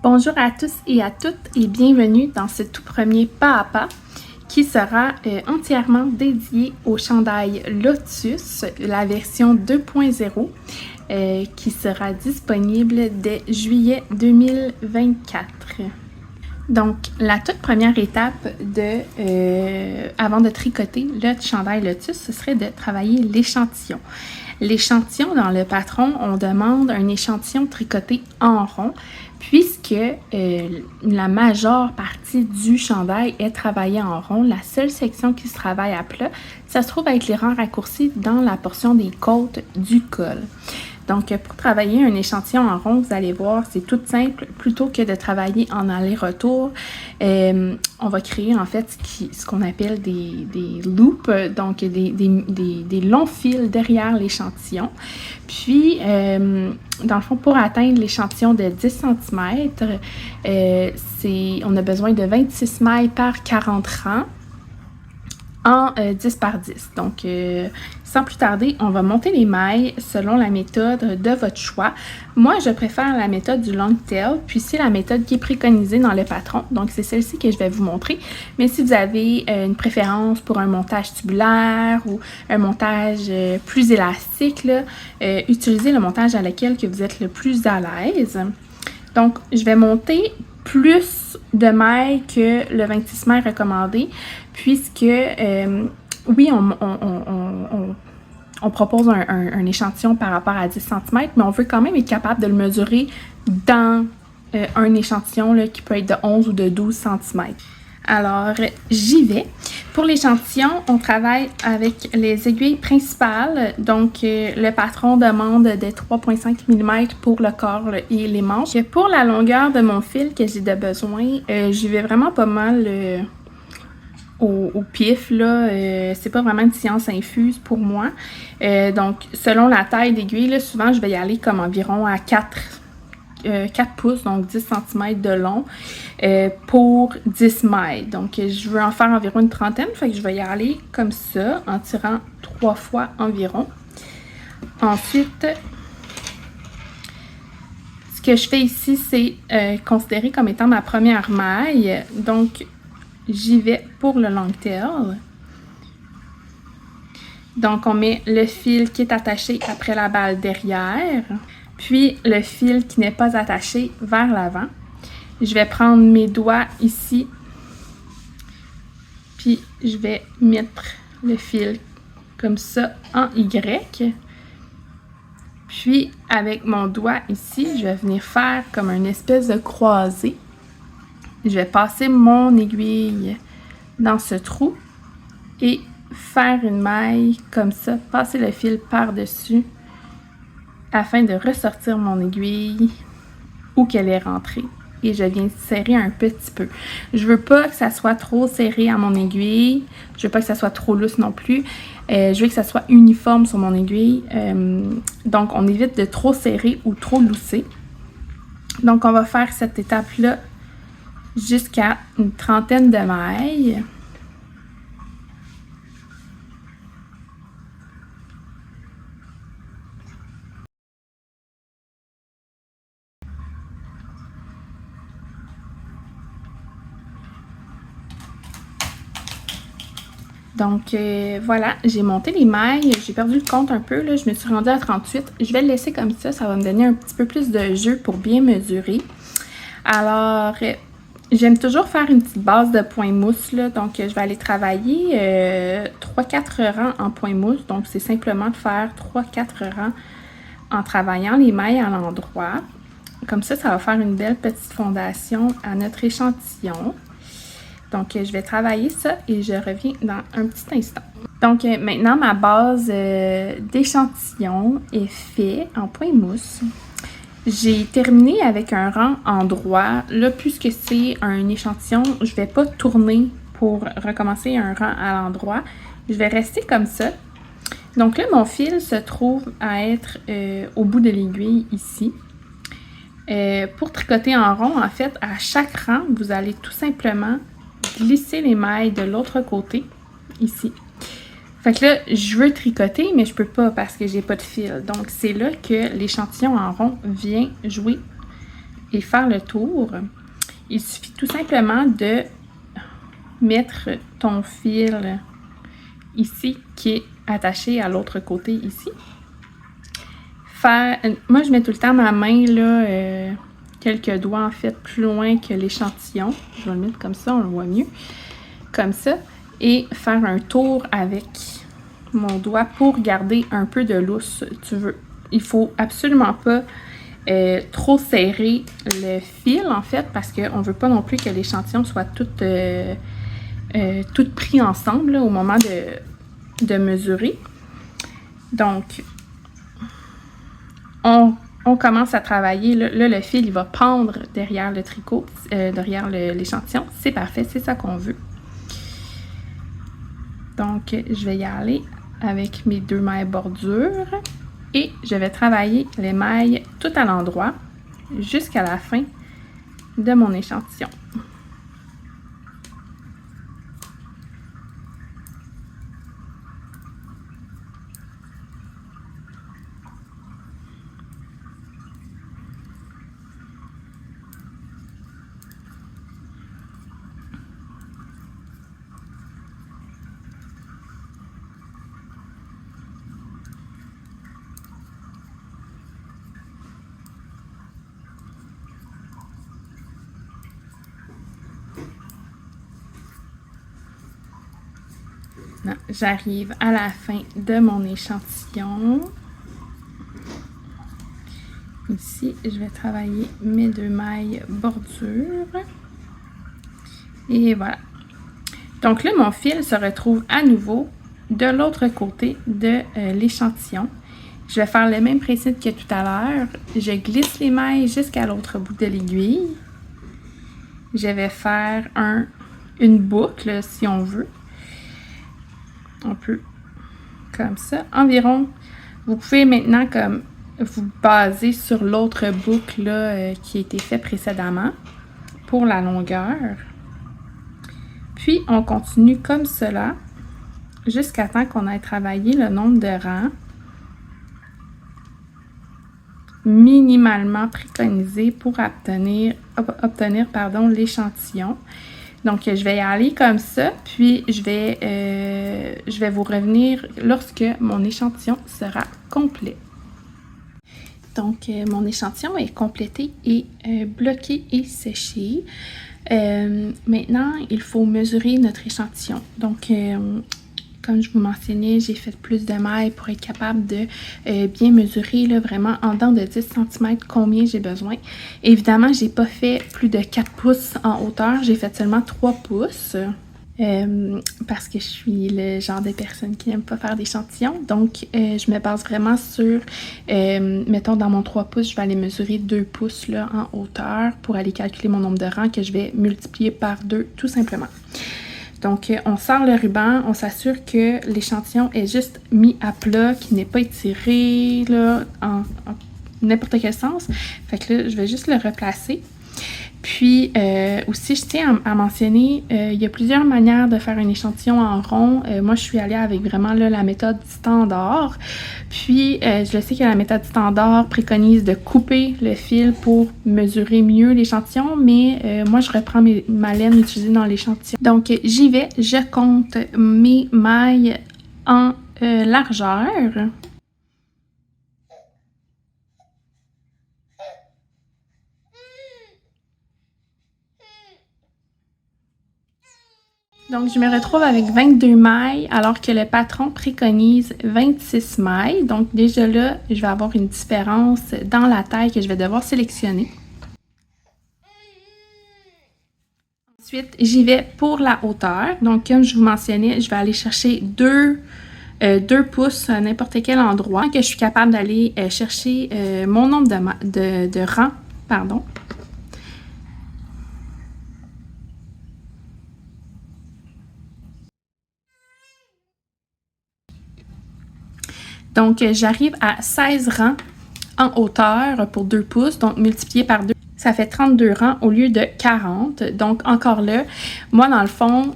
Bonjour à tous et à toutes et bienvenue dans ce tout premier pas à pas qui sera entièrement dédié au chandail Lotus, la version 2.0 qui sera disponible dès juillet 2024. Donc, la toute première étape avant de tricoter le chandail Lotus, ce serait de travailler l'échantillon. L'échantillon, dans le patron, on demande un échantillon tricoté en rond, puisque la majeure partie du chandail est travaillée en rond. La seule section qui se travaille à plat, ça se trouve avec les rangs raccourcis dans la portion des côtes du col. Donc, pour travailler un échantillon en rond, vous allez voir, c'est tout simple. Plutôt que de travailler en aller-retour, on va créer en fait ce qu'on appelle des loops, donc des longs fils derrière l'échantillon. Puis, dans le fond, pour atteindre l'échantillon de 10 cm, on a besoin de 26 mailles par 40 rangs en 10 par 10. Donc, sans plus tarder, on va monter les mailles selon la méthode de votre choix. Moi, je préfère la méthode du long tail, puis c'est la méthode qui est préconisée dans le patron. Donc, c'est celle-ci que je vais vous montrer. Mais si vous avez une préférence pour un montage tubulaire ou un montage plus élastique, là, utilisez le montage à lequel que vous êtes le plus à l'aise. Donc, je vais monter plus de mailles que le 26 mailles recommandé, puisque oui, on propose un échantillon par rapport à 10 cm, mais on veut quand même être capable de le mesurer dans un échantillon là, qui peut être de 11 ou de 12 cm. Alors, j'y vais. Pour l'échantillon, on travaille avec les aiguilles principales. Donc, le patron demande de 3,5 mm pour le corps et les manches. Pour la longueur de mon fil que j'ai de besoin, j'y vais vraiment pas mal au pif, là. C'est pas vraiment une science infuse pour moi. Donc, selon la taille d'aiguille, là, souvent, je vais y aller comme environ à 4 pouces, donc 10 cm de long pour 10 mailles. Donc, je veux en faire environ une trentaine, fait que je vais y aller comme ça, en tirant 3 fois environ. Ensuite, ce que je fais ici, c'est considéré comme étant ma première maille. Donc, j'y vais pour le long tail. Donc, on met le fil qui est attaché après la balle derrière, puis le fil qui n'est pas attaché vers l'avant. Je vais prendre mes doigts ici, puis je vais mettre le fil comme ça en Y. Puis, avec mon doigt ici, je vais venir faire comme une espèce de croisée. Je vais passer mon aiguille dans ce trou et faire une maille comme ça, passer le fil par-dessus afin de ressortir mon aiguille où qu'elle est rentrée. Et je viens serrer un petit peu. Je veux pas que ça soit trop serré à mon aiguille. Je veux pas que ça soit trop lousse non plus. Je veux que ça soit uniforme sur mon aiguille. Donc, on évite de trop serrer ou trop lousser. Donc, on va faire cette étape-là jusqu'à une trentaine de mailles. Donc, voilà, j'ai monté les mailles, j'ai perdu le compte un peu, là, je me suis rendue à 38. Je vais le laisser comme ça va me donner un petit peu plus de jeu pour bien mesurer. Alors, j'aime toujours faire une petite base de point mousse, là, donc je vais aller travailler 3-4 rangs en point mousse. Donc, c'est simplement de faire 3-4 rangs en travaillant les mailles à l'endroit. Comme ça va faire une belle petite fondation à notre échantillon. Donc, je vais travailler ça et je reviens dans un petit instant. Donc, maintenant, ma base d'échantillon est faite en point mousse. J'ai terminé avec un rang en droit. Là, puisque c'est un échantillon, je ne vais pas tourner pour recommencer un rang à l'endroit. Je vais rester comme ça. Donc là, mon fil se trouve à être au bout de l'aiguille ici. Pour tricoter en rond, en fait, à chaque rang, vous allez tout simplement glisser les mailles de l'autre côté, ici. Fait que là, je veux tricoter, mais je peux pas parce que j'ai pas de fil. Donc, c'est là que l'échantillon en rond vient jouer et faire le tour, il suffit tout simplement de mettre ton fil ici qui est attaché à l'autre côté ici. Moi, je mets tout le temps ma main là, quelques doigts en fait plus loin que l'échantillon. Je vais le mettre comme ça, on le voit mieux. Comme ça. Et faire un tour avec mon doigt pour garder un peu de lousse. Il faut absolument pas trop serrer le fil en fait parce qu'on ne veut pas non plus que l'échantillon soit tout pris ensemble là, au moment de mesurer. Donc, on commence à travailler. Là, le fil, il va pendre derrière le tricot, derrière l'échantillon. C'est parfait, c'est ça qu'on veut. Donc, je vais y aller avec mes 2 mailles bordure et je vais travailler les mailles tout à l'endroit jusqu'à la fin de mon échantillon. J'arrive à la fin de mon échantillon. Ici, je vais travailler mes 2 mailles bordure. Et voilà. Donc là, mon fil se retrouve à nouveau de l'autre côté de l'échantillon. Je vais faire le même principe que tout à l'heure. Je glisse les mailles jusqu'à l'autre bout de l'aiguille. Je vais faire une boucle, si on veut. Un peu comme ça. Environ, vous pouvez maintenant comme vous baser sur l'autre boucle là, qui a été faite précédemment pour la longueur. Puis, on continue comme cela jusqu'à temps qu'on ait travaillé le nombre de rangs minimalement préconisé pour obtenir l'échantillon. Donc, je vais y aller comme ça, puis je vais vous revenir lorsque mon échantillon sera complet. Donc, mon échantillon est complété et bloqué et séché. Maintenant, il faut mesurer notre échantillon. Donc, comme je vous mentionnais, j'ai fait plus de mailles pour être capable de bien mesurer là, vraiment en dedans de 10 cm combien j'ai besoin. Évidemment, j'ai pas fait plus de 4 pouces en hauteur, j'ai fait seulement 3 pouces. Parce que je suis le genre de personne qui n'aime pas faire d'échantillons. Donc, je me base vraiment sur, mettons dans mon 3 pouces, je vais aller mesurer 2 pouces là, en hauteur pour aller calculer mon nombre de rangs que je vais multiplier par 2 tout simplement. Donc, on sort le ruban, on s'assure que l'échantillon est juste mis à plat, qu'il n'est pas étiré là, en n'importe quel sens. Fait que là, je vais juste le replacer. Puis, aussi, je tiens à mentionner, il y a plusieurs manières de faire un échantillon en rond. Moi, je suis allée avec vraiment là, la méthode standard. Puis, je sais que la méthode standard préconise de couper le fil pour mesurer mieux l'échantillon, mais moi, je reprends ma laine utilisée dans l'échantillon. Donc, j'y vais, je compte mes mailles en largeur. Donc, je me retrouve avec 22 mailles alors que le patron préconise 26 mailles. Donc, déjà là, je vais avoir une différence dans la taille que je vais devoir sélectionner. Ensuite, j'y vais pour la hauteur. Donc, comme je vous mentionnais, je vais aller chercher 2 pouces à n'importe quel endroit que je suis capable d'aller chercher mon nombre de rangs. Pardon. Donc, j'arrive à 16 rangs en hauteur pour 2 pouces, donc multiplié par 2, ça fait 32 rangs au lieu de 40. Donc, encore là, moi, dans le fond,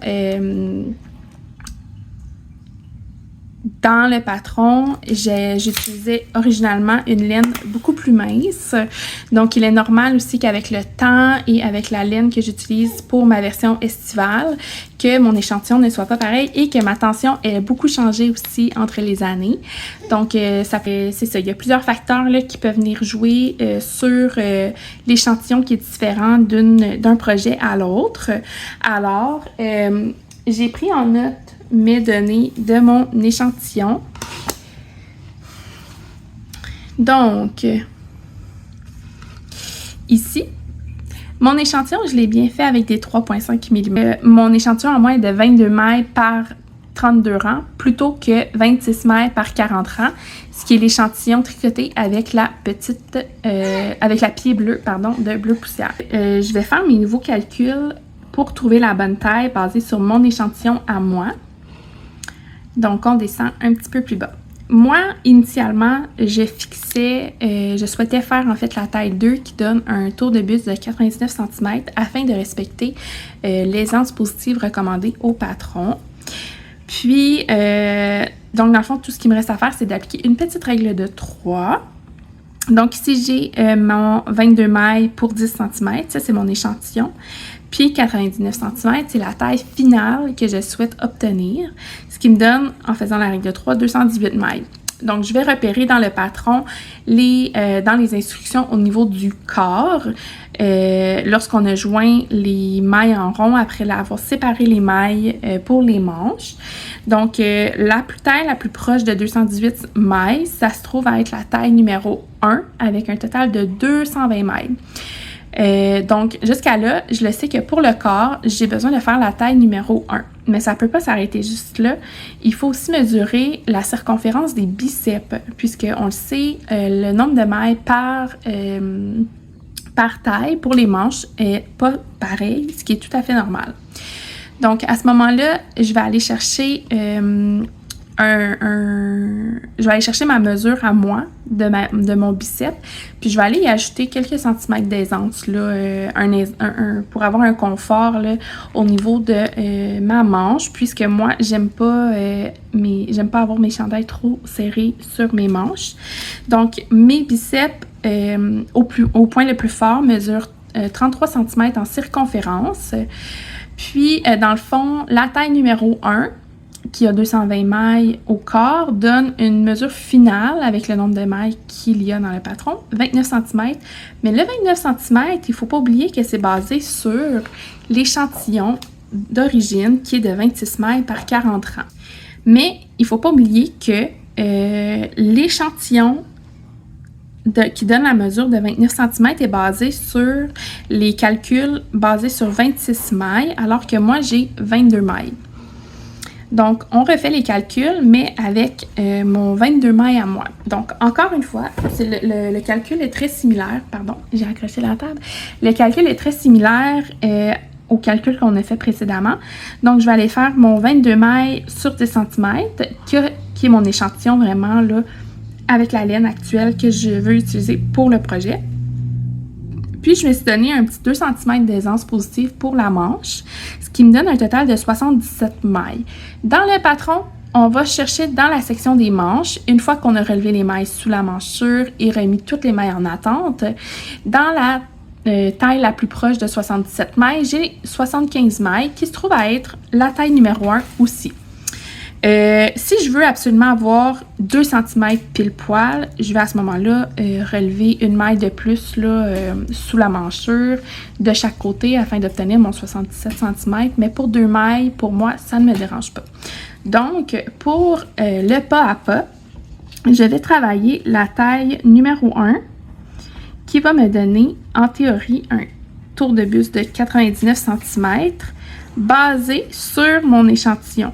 dans le patron, j'utilisais originalement une laine beaucoup plus mince. Donc, il est normal aussi qu'avec le temps et avec la laine que j'utilise pour ma version estivale, que mon échantillon ne soit pas pareil et que ma tension ait beaucoup changé aussi entre les années. Donc, c'est ça. Il y a plusieurs facteurs là, qui peuvent venir jouer sur l'échantillon qui est différent d'un projet à l'autre. Alors, j'ai pris en note mes données de mon échantillon. Donc, ici, mon échantillon, je l'ai bien fait avec des 3,5 mm. Mon échantillon à moi est de 22 mailles par 32 rangs plutôt que 26 mailles par 40 rangs, ce qui est l'échantillon tricoté avec la pied bleu, de bleu poussière. Je vais faire mes nouveaux calculs pour trouver la bonne taille basée sur mon échantillon à moi. Donc, on descend un petit peu plus bas. Moi, initialement, je souhaitais faire en fait la taille 2 qui donne un tour de buste de 99 cm afin de respecter l'aisance positive recommandée au patron. Puis, donc dans le fond, tout ce qui me reste à faire, c'est d'appliquer une petite règle de 3. Donc ici, j'ai mon 22 mailles pour 10 cm, ça c'est mon échantillon. Puis 99 cm, c'est la taille finale que je souhaite obtenir, ce qui me donne, en faisant la règle de 3, 218 mailles. Donc, je vais repérer dans le patron, dans les instructions au niveau du corps, lorsqu'on a joint les mailles en rond après avoir séparé les mailles pour les manches. Donc, la taille la plus proche de 218 mailles, ça se trouve à être la taille numéro 1 avec un total de 220 mailles. Donc, jusqu'à là, je le sais que pour le corps, j'ai besoin de faire la taille numéro 1. Mais ça ne peut pas s'arrêter juste là. Il faut aussi mesurer la circonférence des biceps, puisqu'on le sait, le nombre de mailles par taille pour les manches est pas pareil, ce qui est tout à fait normal. Donc, à ce moment-là, je vais aller chercher je vais aller chercher ma mesure à moi de mon biceps, puis je vais aller y ajouter quelques centimètres d'aisance là, pour avoir un confort là, au niveau de ma manche, puisque moi j'aime pas avoir mes chandails trop serrés sur mes manches. Donc mes biceps au point le plus fort mesurent 33 cm en circonférence. Puis dans le fond, la taille numéro 1 qui a 220 mailles au corps, donne une mesure finale avec le nombre de mailles qu'il y a dans le patron, 29 cm. Mais le 29 cm, il ne faut pas oublier que c'est basé sur l'échantillon d'origine qui est de 26 mailles par 40 rangs. Mais il ne faut pas oublier que l'échantillon qui donne la mesure de 29 cm est basé sur les calculs basés sur 26 mailles, alors que moi, j'ai 22 mailles. Donc, on refait les calculs, mais avec mon 22 mailles à moi. Donc, encore une fois, le calcul est très similaire. Pardon, j'ai accroché la table. Le calcul est très similaire au calcul qu'on a fait précédemment. Donc, je vais aller faire mon 22 mailles sur 10 cm, qui est mon échantillon vraiment là, avec la laine actuelle que je veux utiliser pour le projet. Puis, je me suis donné un petit 2 cm d'aisance positive pour la manche, ce qui me donne un total de 77 mailles. Dans le patron, on va chercher dans la section des manches, une fois qu'on a relevé les mailles sous la manchure et remis toutes les mailles en attente, dans la taille la plus proche de 77 mailles, j'ai 75 mailles qui se trouve à être la taille numéro 1 aussi. Si je veux absolument avoir 2 cm pile poil, je vais à ce moment-là relever une maille de plus là, sous la manchure de chaque côté afin d'obtenir mon 77 cm. Mais pour 2 mailles, pour moi, ça ne me dérange pas. Donc, pour le pas à pas, je vais travailler la taille numéro 1 qui va me donner, en théorie, un tour de buste de 99 cm basé sur mon échantillon.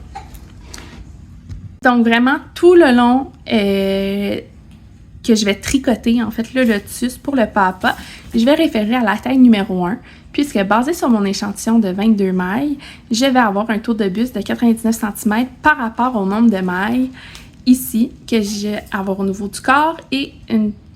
Donc, vraiment, tout le long que je vais tricoter, en fait, le lotus pour le pas à pas, je vais référer à la taille numéro 1, puisque basé sur mon échantillon de 22 mailles, je vais avoir un tour de buste de 99 cm par rapport au nombre de mailles ici que je vais avoir au niveau du corps et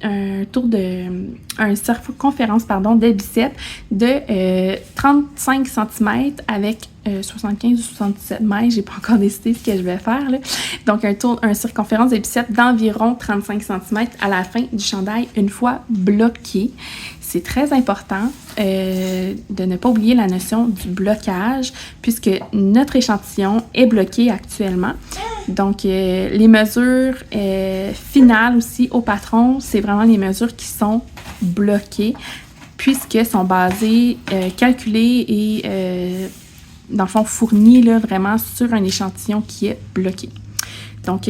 un circonférence de biceps de 35 cm avec 75 ou 77 mètres. J'ai pas encore décidé ce que je vais faire, là. Donc, un circonférence de biceps d'environ 35 cm à la fin du chandail une fois bloqué. C'est très important de ne pas oublier la notion du blocage puisque notre échantillon est bloqué actuellement. Donc, les mesures finales aussi au patron, c'est vraiment les mesures qui sont bloquées puisqu'elles sont basées, calculées et dans le fond fournies là, vraiment sur un échantillon qui est bloqué. Donc,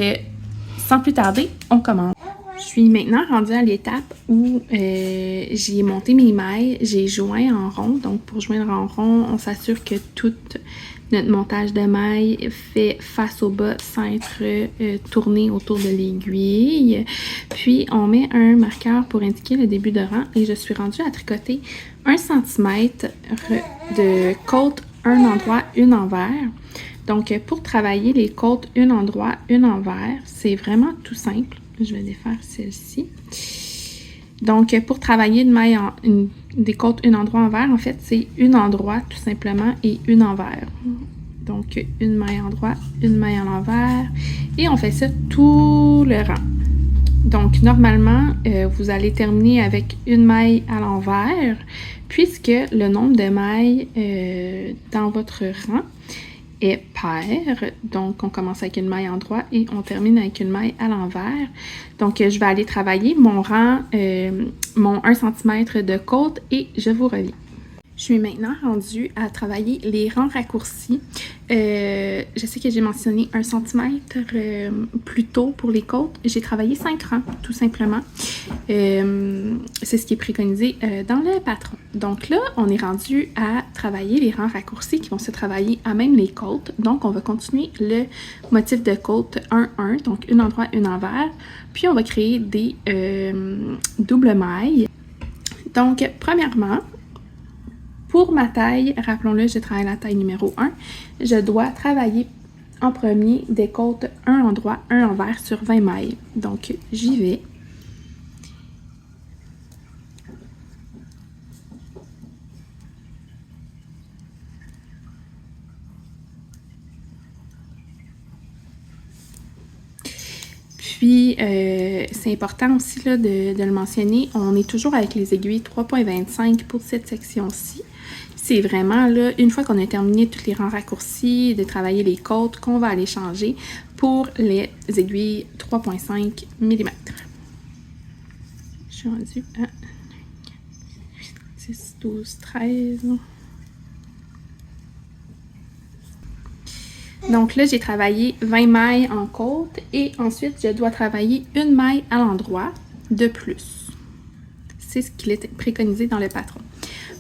sans plus tarder, on commence. Je suis maintenant rendue à l'étape où j'ai monté mes mailles, j'ai joint en rond. Donc, pour joindre en rond, on s'assure que tout notre montage de mailles fait face au bas sans être tourné autour de l'aiguille. Puis, on met un marqueur pour indiquer le début de rang et je suis rendue à tricoter 1 cm de côte, un endroit, une envers. Donc, pour travailler les côtes, une endroit, une envers, c'est vraiment tout simple. Je vais défaire celle-ci. Donc, pour travailler une maille des côtes, une endroit envers, en fait, c'est une endroit tout simplement et une envers. Donc, une maille endroit, une maille à l'envers. Et on fait ça tout le rang. Donc, normalement, vous allez terminer avec une maille à l'envers, puisque le nombre de mailles dans votre rang est pair. Donc, on commence avec une maille en droit et on termine avec une maille à l'envers. Donc, je vais aller travailler mon rang, mon 1 cm de côte et je vous reviens. Je suis maintenant rendue à travailler les rangs raccourcis. Je sais que j'ai mentionné 1 cm plus tôt pour les côtes. J'ai travaillé 5 rangs, tout simplement. C'est ce qui est préconisé dans le patron. Donc là, on est rendu à travailler les rangs raccourcis qui vont se travailler à même les côtes. Donc, on va continuer le motif de côte 1-1, donc une endroit, une envers. Puis, on va créer des doubles mailles. Donc, premièrement, pour ma taille, rappelons-le, je travaille la taille numéro 1, je dois travailler en premier des côtes un endroit, un envers sur 20 mailles. Donc, j'y vais. Puis, c'est important aussi là, de le mentionner, on est toujours avec les aiguilles 3.25 pour cette section-ci. C'est vraiment là, une fois qu'on a terminé tous les rangs raccourcis, de travailler les côtes, qu'on va aller changer pour les aiguilles 3.5 mm. Je suis rendue à 10, 12, 13... Donc là, j'ai travaillé 20 mailles en côte et ensuite, je dois travailler une maille à l'endroit de plus. C'est ce qu'il est préconisé dans le patron.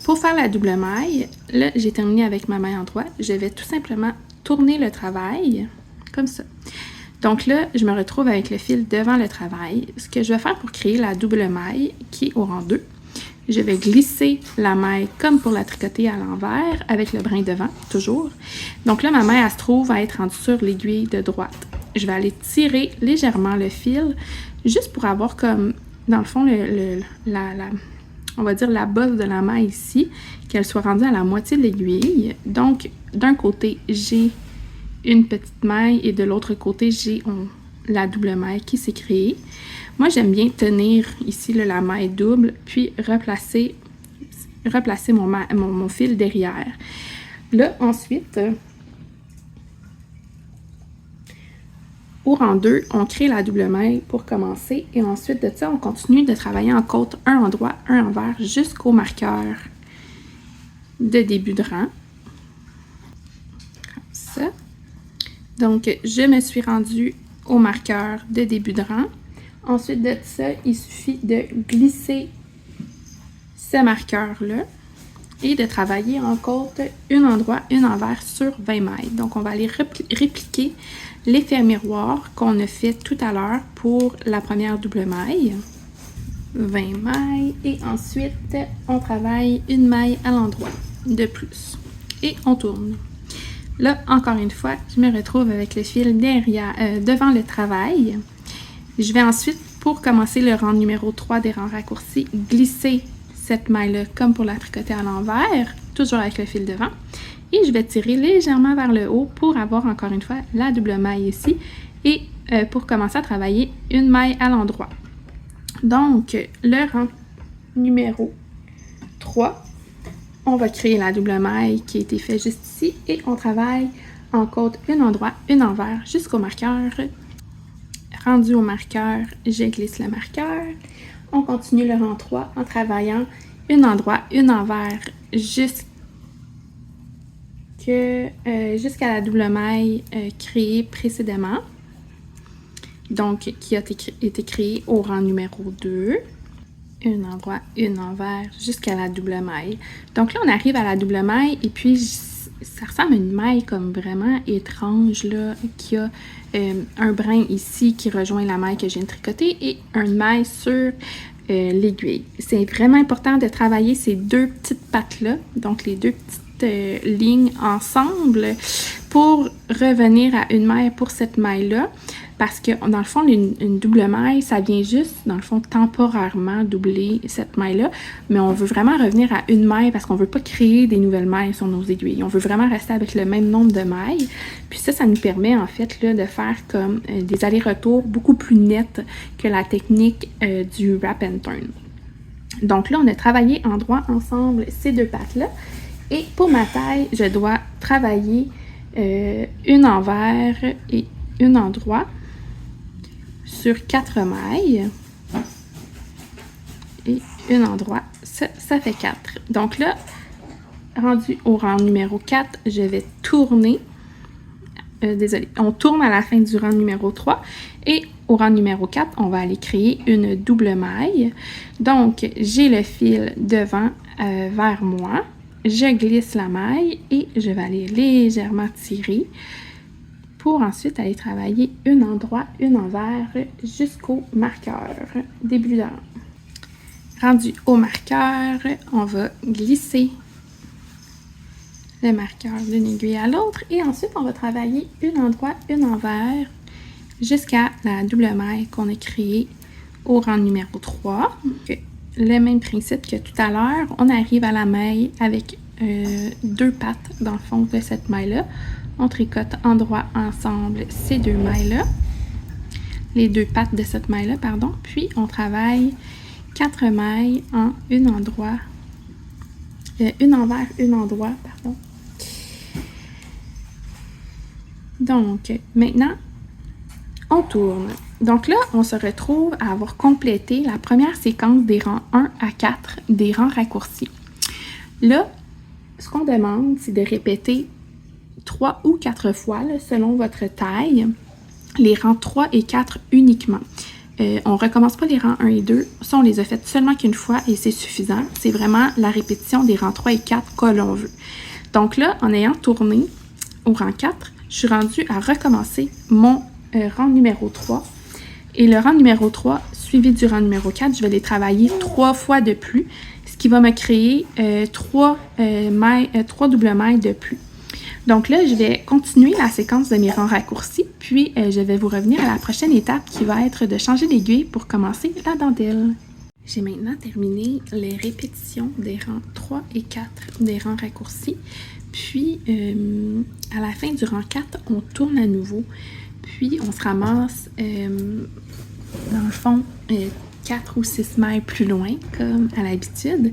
Pour faire la double maille, là, j'ai terminé avec ma maille endroit. Je vais tout simplement tourner le travail comme ça. Donc là, je me retrouve avec le fil devant le travail. Ce que je vais faire pour créer la double maille qui est au rang 2, je vais glisser la maille comme pour la tricoter à l'envers avec le brin devant, toujours. Donc là, ma maille, elle se trouve à être rendue sur l'aiguille de droite. Je vais aller tirer légèrement le fil, juste pour avoir comme, dans le fond, on va dire la bosse de la maille ici, qu'elle soit rendue à la moitié de l'aiguille. Donc, d'un côté, j'ai une petite maille et de l'autre côté, j'ai la double maille qui s'est créée. Moi, j'aime bien tenir ici là, la maille double, puis replacer mon fil derrière. Là, ensuite, au rang 2, on crée la double maille pour commencer. Et ensuite de ça, on continue de travailler en côte un endroit, un envers jusqu'au marqueur de début de rang. Comme ça. Donc, je me suis rendue au marqueur de début de rang. Ensuite de ça, il suffit de glisser ce marqueur-là et de travailler en côte un endroit, un envers sur 20 mailles. Donc, on va aller répliquer l'effet miroir qu'on a fait tout à l'heure pour la première double maille. 20 mailles et ensuite, on travaille une maille à l'endroit de plus et on tourne. Là, encore une fois, je me retrouve avec le fil derrière, devant le travail. Je vais ensuite pour commencer le rang numéro 3 des rangs raccourcis, glissez cette maille-là comme pour la tricoter à l'envers, toujours avec le fil devant. Et je vais tirer légèrement vers le haut pour avoir encore une fois la double maille ici et pour commencer à travailler une maille à l'endroit. Donc, le rang numéro 3, on va créer la double maille qui a été faite juste ici et on travaille en côte, une endroit, une envers jusqu'au marqueur. Rendu au marqueur, je glisse le marqueur. On continue le rang 3 en travaillant une endroit, une envers jusqu'à la double maille créée précédemment. Donc, qui a été créée au rang numéro 2. Un endroit, une envers jusqu'à la double maille. Donc là, on arrive à la double maille et puis ça ressemble à une maille comme vraiment étrange là, qui a un brin ici qui rejoint la maille que je viens de tricoter et une maille sur l'aiguille. C'est vraiment important de travailler ces deux petites pattes-là, donc les deux petites lignes ensemble pour revenir à une maille pour cette maille-là. Parce que, dans le fond, une double maille, ça vient juste, dans le fond, temporairement doubler cette maille-là. Mais on veut vraiment revenir à une maille parce qu'on ne veut pas créer des nouvelles mailles sur nos aiguilles. On veut vraiment rester avec le même nombre de mailles. Puis ça nous permet, en fait, là, de faire comme des allers-retours beaucoup plus nets que la technique du wrap and turn. Donc là, on a travaillé en droit ensemble ces deux pattes-là. Et pour ma taille, je dois travailler une envers et une endroit sur 4 mailles et une endroit, ça fait 4. Donc là, rendu au rang numéro 4, je vais tourner, désolé, on tourne à la fin du rang numéro 3 et au rang numéro 4, on va aller créer une double maille. Donc, j'ai le fil devant vers moi, je glisse la maille et je vais aller légèrement tirer pour ensuite aller travailler un endroit, une envers jusqu'au marqueur, début de rang. Rendu au marqueur, on va glisser le marqueur d'une aiguille à l'autre et ensuite on va travailler un endroit, une envers jusqu'à la double maille qu'on a créée au rang numéro 3. Donc, le même principe que tout à l'heure, on arrive à la maille avec deux pattes dans le fond de cette maille-là. On tricote endroit ensemble ces deux mailles-là, les deux pattes de cette maille-là, pardon. Puis, on travaille 4 mailles en une endroit, une envers, une endroit, pardon. Donc, maintenant, on tourne. Donc là, on se retrouve à avoir complété la première séquence des rangs 1 à 4 des rangs raccourcis. Là, ce qu'on demande, c'est de répéter 3 ou 4 fois, là, selon votre taille, les rangs 3 et 4 uniquement. On ne recommence pas les rangs 1 et 2. Ça, on les a fait seulement qu'une fois et c'est suffisant. C'est vraiment la répétition des rangs 3 et 4 que l'on veut. Donc là, en ayant tourné au rang 4, je suis rendue à recommencer mon rang numéro 3. Et le rang numéro 3, suivi du rang numéro 4, je vais les travailler 3 fois de plus, ce qui va me créer 3 doubles mailles de plus. Donc là, je vais continuer la séquence de mes rangs raccourcis, puis je vais vous revenir à la prochaine étape qui va être de changer d'aiguille pour commencer la dentelle. J'ai maintenant terminé les répétitions des rangs 3 et 4 des rangs raccourcis. Puis, à la fin du rang 4, on tourne à nouveau. Puis, on se ramasse, dans le fond, 4 ou 6 mailles plus loin, comme à l'habitude,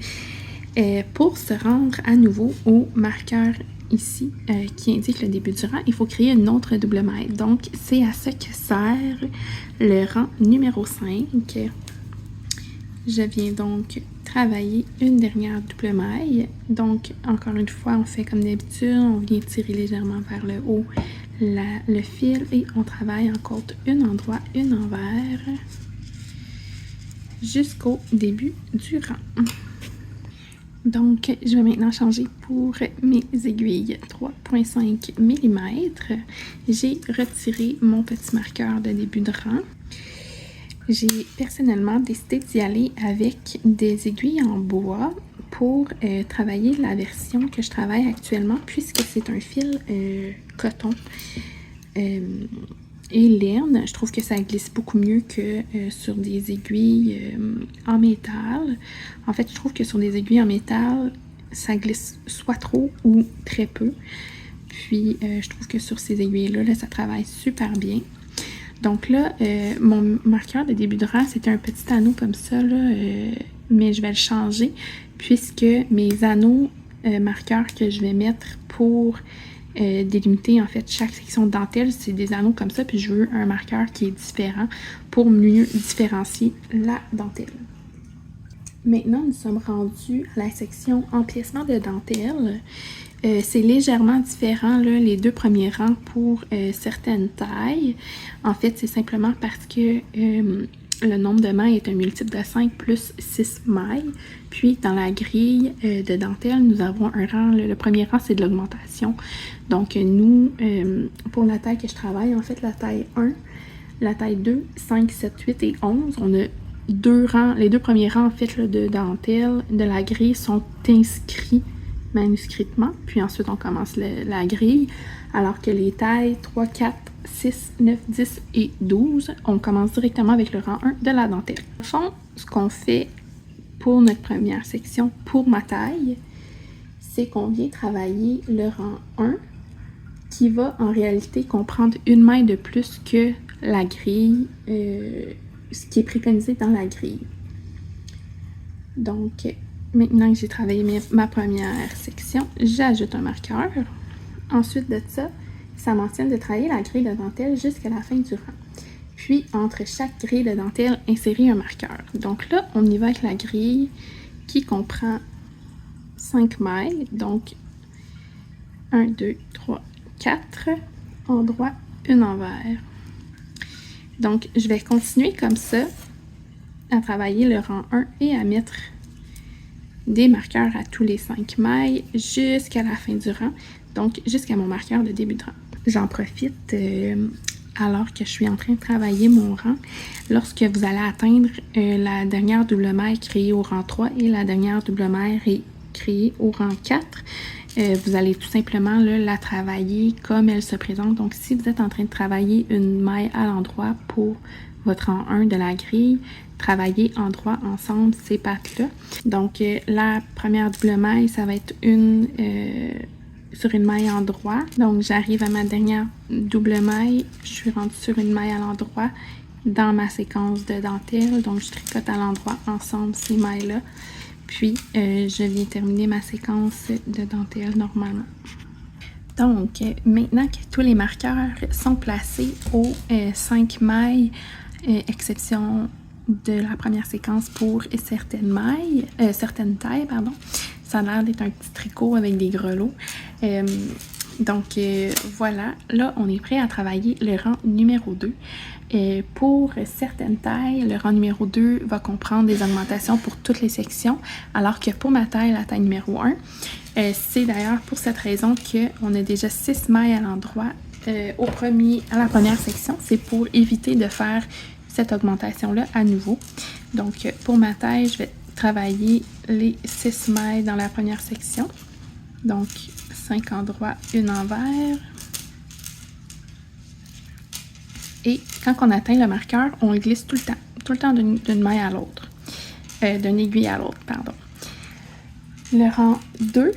pour se rendre à nouveau au marqueur ici, qui indique le début du rang. Il faut créer une autre double maille. Donc, c'est à ça que sert le rang numéro 5. Je viens donc travailler une dernière double maille. Donc, encore une fois, on fait comme d'habitude, on vient tirer légèrement vers le haut le fil et on travaille en côte un endroit, une envers jusqu'au début du rang. Donc, je vais maintenant changer pour mes aiguilles 3,5 mm. J'ai retiré mon petit marqueur de début de rang. J'ai personnellement décidé d'y aller avec des aiguilles en bois pour travailler la version que je travaille actuellement puisque c'est un fil coton et laine. Je trouve que ça glisse beaucoup mieux que sur des aiguilles en métal. En fait, je trouve que sur des aiguilles en métal, ça glisse soit trop ou très peu. Puis, je trouve que sur ces aiguilles-là, là, ça travaille super bien. Donc là, mon marqueur de début de rang, c'était un petit anneau comme ça, là, mais je vais le changer puisque mes anneaux marqueurs que je vais mettre pour délimiter en fait chaque section de dentelle, c'est des anneaux comme ça, puis je veux un marqueur qui est différent pour mieux différencier la dentelle. Maintenant, nous sommes rendus à la section empiècement de dentelle. C'est légèrement différent, là, les deux premiers rangs pour certaines tailles. En fait, c'est simplement parce que le nombre de mailles est un multiple de 5 plus 6 mailles. Puis, dans la grille de dentelle, nous avons un rang. Le premier rang, c'est de l'augmentation. Donc, nous, pour la taille que je travaille, en fait, la taille 1, la taille 2, 5, 7, 8 et 11, on a deux rangs. Les deux premiers rangs, en fait, là, de dentelle de la grille sont inscrits manuscritement, puis ensuite on commence la grille, alors que les tailles 3, 4, 6, 9, 10 et 12, on commence directement avec le rang 1 de la dentelle. Au fond, ce qu'on fait pour notre première section, pour ma taille, c'est qu'on vient travailler le rang 1 qui va en réalité comprendre une maille de plus que la grille, ce qui est préconisé dans la grille. Donc, maintenant que j'ai travaillé ma première section, j'ajoute un marqueur. Ensuite de ça, ça mentionne de travailler la grille de dentelle jusqu'à la fin du rang. Puis, entre chaque grille de dentelle, insérer un marqueur. Donc là, on y va avec la grille qui comprend 5 mailles. Donc, 1, 2, 3, 4 endroits, une envers. Donc, je vais continuer comme ça à travailler le rang 1 et à mettre des marqueurs à tous les 5 mailles jusqu'à la fin du rang, donc jusqu'à mon marqueur de début de rang. J'en profite alors que je suis en train de travailler mon rang. Lorsque vous allez atteindre la dernière double maille créée au rang 3 et la dernière double maille créée au rang 4, vous allez tout simplement là, la travailler comme elle se présente. Donc, si vous êtes en train de travailler une maille à l'endroit pour votre rang 1 de la grille, travailler endroit ensemble ces pattes-là. Donc, la première double maille, ça va être sur une maille endroit. Donc, j'arrive à ma dernière double maille, je suis rendue sur une maille à l'endroit dans ma séquence de dentelle. Donc, je tricote à l'endroit ensemble ces mailles-là. Puis, je viens terminer ma séquence de dentelle normalement. Donc, maintenant que tous les marqueurs sont placés aux 5 mailles, exception de la première séquence pour certaines tailles, pardon. Ça a l'air d'être un petit tricot avec des grelots. Donc, voilà. Là, on est prêt à travailler le rang numéro 2. Pour certaines tailles, le rang numéro 2 va comprendre des augmentations pour toutes les sections, alors que pour ma taille, la taille numéro 1, c'est d'ailleurs pour cette raison qu'on a déjà 6 mailles à l'endroit à la première section. C'est pour éviter de faire cette augmentation-là à nouveau. Donc, pour ma taille, je vais travailler les 6 mailles dans la première section. Donc, 5 endroits, une envers. Et quand on atteint le marqueur, on le glisse tout le temps d'une maille à l'autre. D'une aiguille à l'autre, pardon. Le rang 2,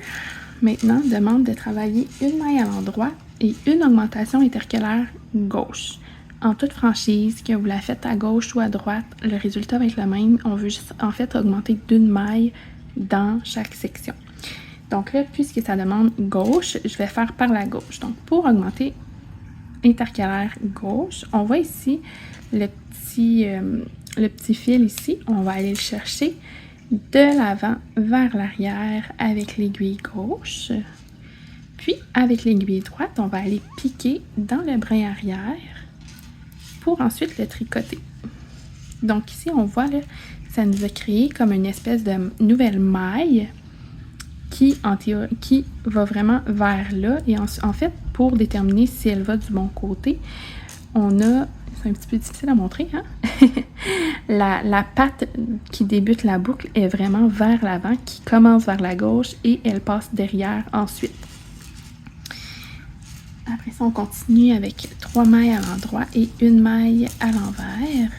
maintenant, demande de travailler une maille à l'endroit et une augmentation intercalaire gauche. En toute franchise, que vous la faites à gauche ou à droite, le résultat va être le même. On veut juste, en fait, augmenter d'une maille dans chaque section. Donc là, puisque ça demande gauche, je vais faire par la gauche. Donc, pour augmenter intercalaire gauche, on voit ici le petit fil ici. On va aller le chercher de l'avant vers l'arrière avec l'aiguille gauche. Puis, avec l'aiguille droite, on va aller piquer dans le brin arrière pour ensuite le tricoter. Donc ici, on voit, là, ça nous a créé comme une espèce de nouvelle maille qui va vraiment vers là. Et en fait, pour déterminer si elle va du bon côté, on a, c'est un petit peu difficile à montrer, hein? la patte qui débute la boucle est vraiment vers l'avant, qui commence vers la gauche et elle passe derrière ensuite. Après ça, on continue avec 3 mailles à l'endroit et une maille à l'envers.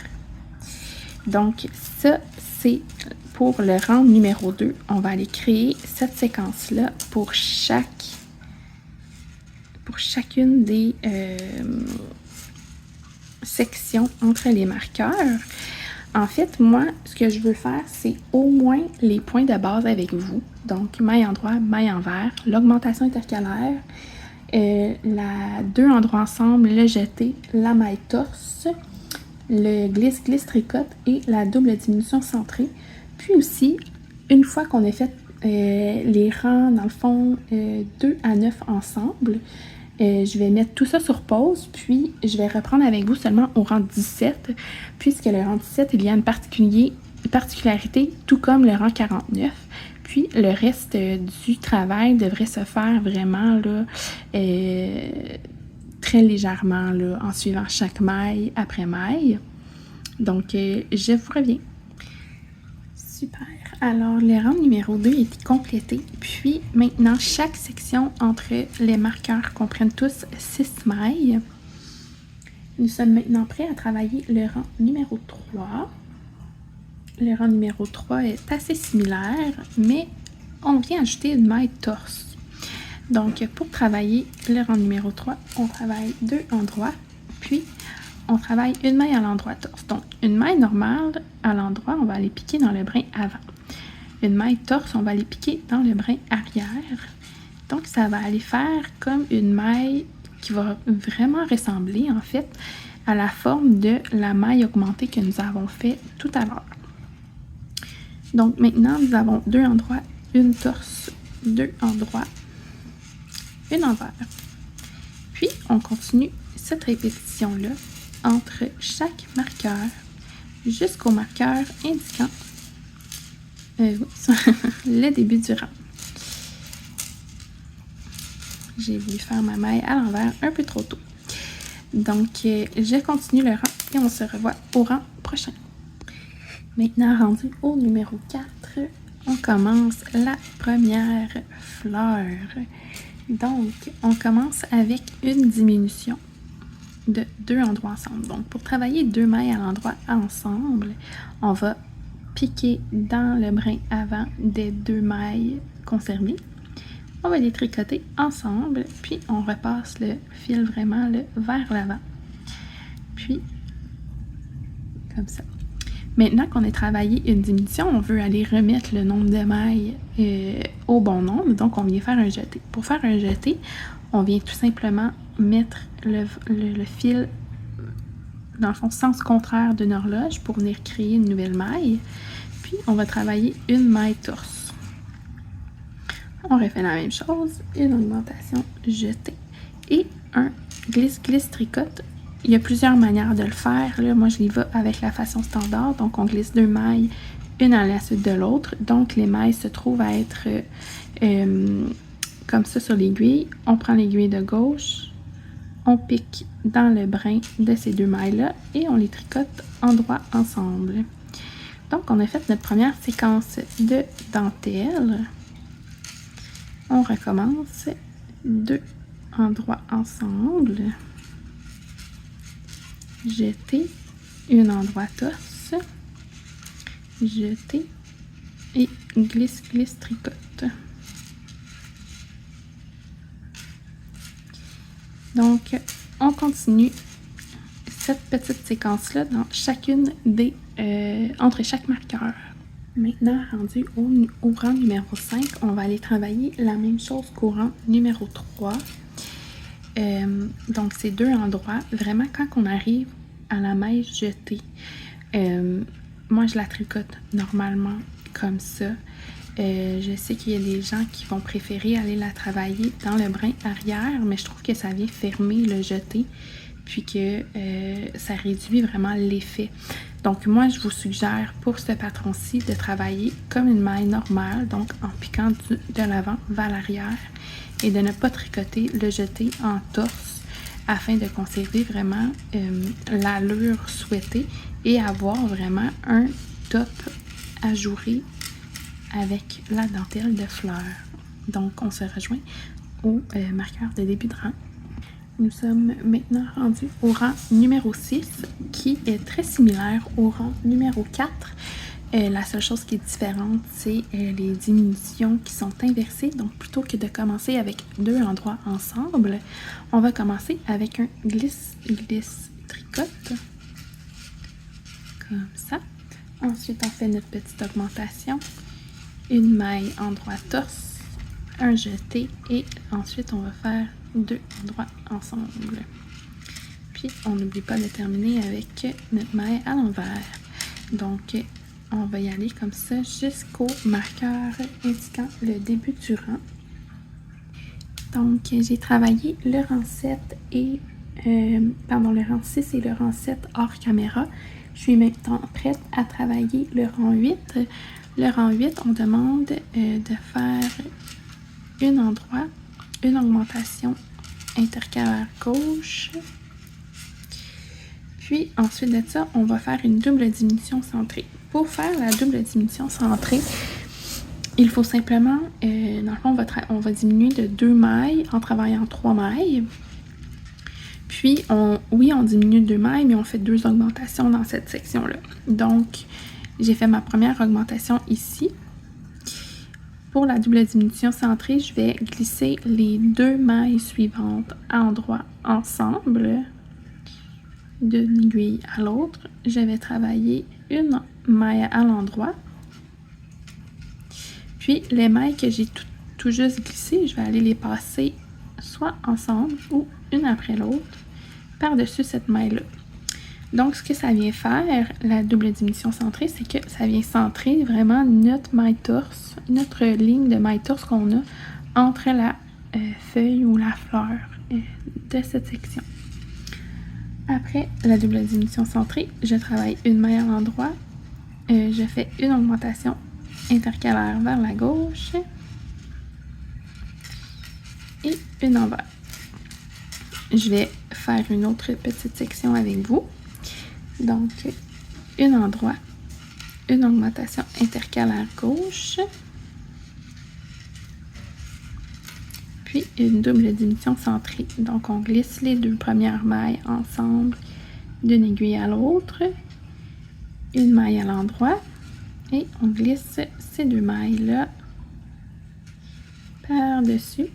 Donc ça, c'est pour le rang numéro 2. On va aller créer cette séquence-là pour chacune des sections entre les marqueurs. En fait, moi, ce que je veux faire, c'est au moins les points de base avec vous. Donc, maille endroit, maille envers, l'augmentation intercalaire, la 2 endroits ensemble, le jeté, la maille torse, le glisse-glisse tricote et la double diminution centrée. Puis aussi, une fois qu'on a fait les rangs, dans le fond, 2 à 9 ensemble, je vais mettre tout ça sur pause, puis je vais reprendre avec vous seulement au rang 17, puisque le rang 17, il y a une particularité, tout comme le rang 49. Puis le reste du travail devrait se faire vraiment là, très légèrement là, en suivant chaque maille après maille. Donc, je vous reviens. Super. Alors, le rang numéro 2 est complété. Puis, maintenant, chaque section entre les marqueurs comprennent tous 6 mailles. Nous sommes maintenant prêts à travailler le rang numéro 3. Le rang numéro 3 est assez similaire, mais on vient ajouter une maille torse. Donc, pour travailler le rang numéro 3, on travaille 2 endroits, puis on travaille une maille à l'endroit torse. Donc, une maille normale à l'endroit, on va aller piquer dans le brin avant. Une maille torse, on va aller piquer dans le brin arrière. Donc, ça va aller faire comme une maille qui va vraiment ressembler, en fait, à la forme de la maille augmentée que nous avons fait tout à l'heure. Donc, maintenant, nous avons 2 endroits, une torse, 2 endroits, une envers. Puis, on continue cette répétition-là entre chaque marqueur jusqu'au marqueur indiquant le début du rang. J'ai voulu faire ma maille à l'envers un peu trop tôt. Donc, je continue le rang et on se revoit au rang prochain. Maintenant, rendu au numéro 4, on commence la première fleur. Donc, on commence avec une diminution de 2 endroits ensemble. Donc, pour travailler 2 mailles à l'endroit ensemble, on va piquer dans le brin avant des 2 mailles concernées. On va les tricoter ensemble, puis on repasse le fil vraiment vers l'avant. Puis, comme ça. Maintenant qu'on a travaillé une diminution, on veut aller remettre le nombre de mailles au bon nombre, donc on vient faire un jeté. Pour faire un jeté, on vient tout simplement mettre le fil dans le fond sens contraire d'une horloge pour venir créer une nouvelle maille. Puis on va travailler une maille torse. On refait la même chose, une augmentation jetée et un glisse-glisse tricote. Il y a plusieurs manières de le faire. Là, moi, je l'y vais avec la façon standard. Donc, on glisse 2 mailles, une à la suite de l'autre. Donc, les mailles se trouvent à être comme ça sur l'aiguille. On prend l'aiguille de gauche, on pique dans le brin de ces 2 mailles-là et on les tricote endroit ensemble. Donc, on a fait notre première séquence de dentelle. On recommence 2 endroits ensemble. Jeter, une endroit torse, jeter et glisse-glisse tricote. Donc, on continue cette petite séquence-là dans chacune des entre chaque marqueur. Maintenant, rendu au rang numéro 5, on va aller travailler la même chose qu'au rang numéro 3. Donc, c'est 2 endroits. Vraiment, quand on arrive à la maille jetée, moi, je la tricote normalement comme ça. Je sais qu'il y a des gens qui vont préférer aller la travailler dans le brin arrière, mais je trouve que ça vient fermer le jeté, puis que ça réduit vraiment l'effet. Donc, moi, je vous suggère pour ce patron-ci de travailler comme une maille normale, donc en piquant de l'avant vers l'arrière, et de ne pas tricoter le jeté en torse afin de conserver vraiment l'allure souhaitée et avoir vraiment un top ajouré avec la dentelle de fleurs. Donc, on se rejoint au marqueur de début de rang. nous sommes maintenant rendus au rang numéro 6 qui est très similaire au rang numéro 4. La seule chose qui est différente, c'est les diminutions qui sont inversées. Donc, plutôt que de commencer avec 2 endroits ensemble, on va commencer avec un glisse, tricote. Comme ça. Ensuite, on fait notre petite augmentation. Une maille endroit torse, un jeté et ensuite, on va faire 2 endroits ensemble. Puis, on n'oublie pas de terminer avec notre maille à l'envers. Donc, on va y aller comme ça jusqu'au marqueur indiquant le début du rang. Donc, j'ai travaillé le rang 7 et le rang 6 et le rang 7 hors caméra. Je suis maintenant prête à travailler le rang 8. Le rang 8, on demande de faire un endroit, une augmentation intercalaire gauche. Puis, ensuite de ça, on va faire une double diminution centrée. Pour faire la double diminution centrée, il faut simplement, dans le fond, on va diminuer de 2 mailles en travaillant 3 mailles. Puis, on diminue 2 mailles, mais on fait 2 augmentations dans cette section-là. Donc, j'ai fait ma première augmentation ici. Pour la double diminution centrée, je vais glisser les 2 mailles suivantes à endroit ensemble, d'une aiguille à l'autre. Je vais travailler une maille à l'endroit. Puis, les mailles que j'ai tout juste glissées, je vais aller les passer soit ensemble ou une après l'autre par-dessus cette maille-là. Donc, ce que ça vient faire, la double diminution centrée, c'est que ça vient centrer vraiment notre maille torse, notre ligne de maille torse qu'on a entre la feuille ou la fleur de cette section. Après la double diminution centrée, je travaille une maille à l'endroit, je fais une augmentation intercalaire vers la gauche et une envers. Je vais faire une autre petite section avec vous. Donc, un endroit, une augmentation intercalaire gauche, puis une double diminution centrée. Donc, on glisse les 2 premières mailles ensemble d'une aiguille à l'autre, une maille à l'endroit, et on glisse ces 2 mailles-là par-dessus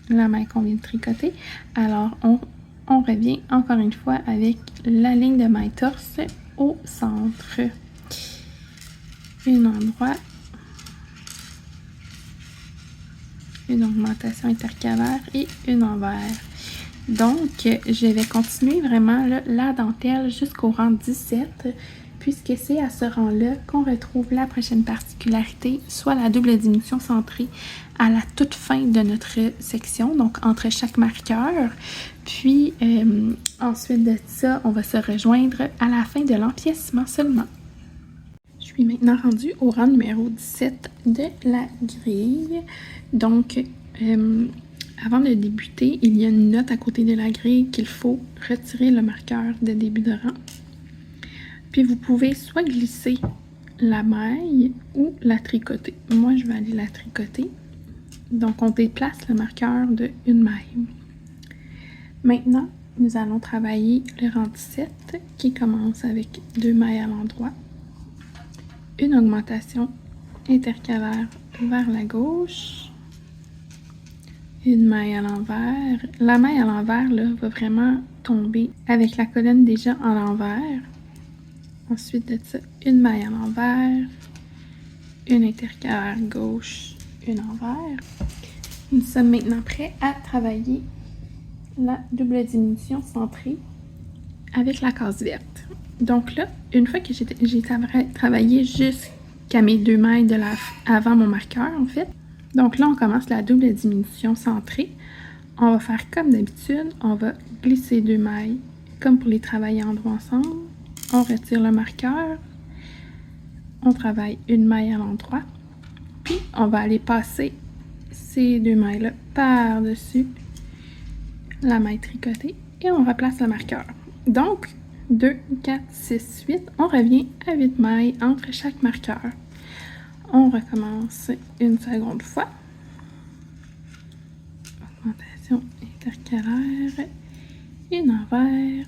la maille qu'on vient de tricoter. Alors, on revient encore une fois avec la ligne de maille torse au centre. Un endroit, une augmentation intercalaire et une envers. Donc, je vais continuer vraiment là, la dentelle jusqu'au rang 17, puisque c'est à ce rang-là qu'on retrouve la prochaine particularité, soit la double diminution centrée à la toute fin de notre section, donc entre chaque marqueur. Puis, ensuite de ça, on va se rejoindre à la fin de l'empiècement seulement. Je suis maintenant rendue au rang numéro 17 de la grille. Donc, avant de débuter, il y a une note à côté de la grille qu'il faut retirer le marqueur de début de rang. Puis vous pouvez soit glisser la maille ou la tricoter. Moi, je vais aller la tricoter. Donc, on déplace le marqueur de une maille. Maintenant, nous allons travailler le rang 17 qui commence avec 2 mailles à l'endroit, une augmentation intercalaire vers la gauche, une maille à l'envers. La maille à l'envers là, va vraiment tomber avec la colonne déjà en l'envers. Ensuite de ça, une maille à l'envers, une intercalaire gauche, une envers. Nous sommes maintenant prêts à travailler la double diminution centrée avec la case verte. Donc là, une fois que j'ai travaillé jusqu'à mes 2 mailles avant mon marqueur, en fait. Donc là, on commence la double diminution centrée. On va faire comme d'habitude, on va glisser 2 mailles, comme pour les travailler endroit ensemble. On retire le marqueur, on travaille une maille à l'endroit, puis on va aller passer ces 2 mailles-là par-dessus la maille tricotée et on replace le marqueur. Donc, 2, 4, 6, 8, on revient à 8 mailles entre chaque marqueur. On recommence une seconde fois. Augmentation intercalaire une envers.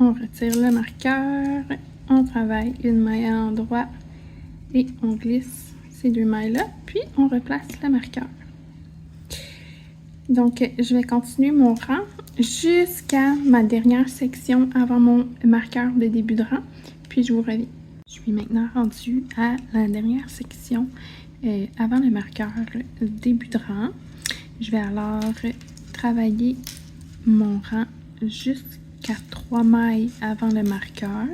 On retire le marqueur, on travaille une maille à l'endroit et on glisse ces deux mailles-là, puis on replace le marqueur. Donc, je vais continuer mon rang jusqu'à ma dernière section avant mon marqueur de début de rang, puis je vous reviens. Je suis maintenant rendue à la dernière section avant le marqueur début de rang. Je vais alors travailler mon rang jusqu'à 3 mailles avant le marqueur.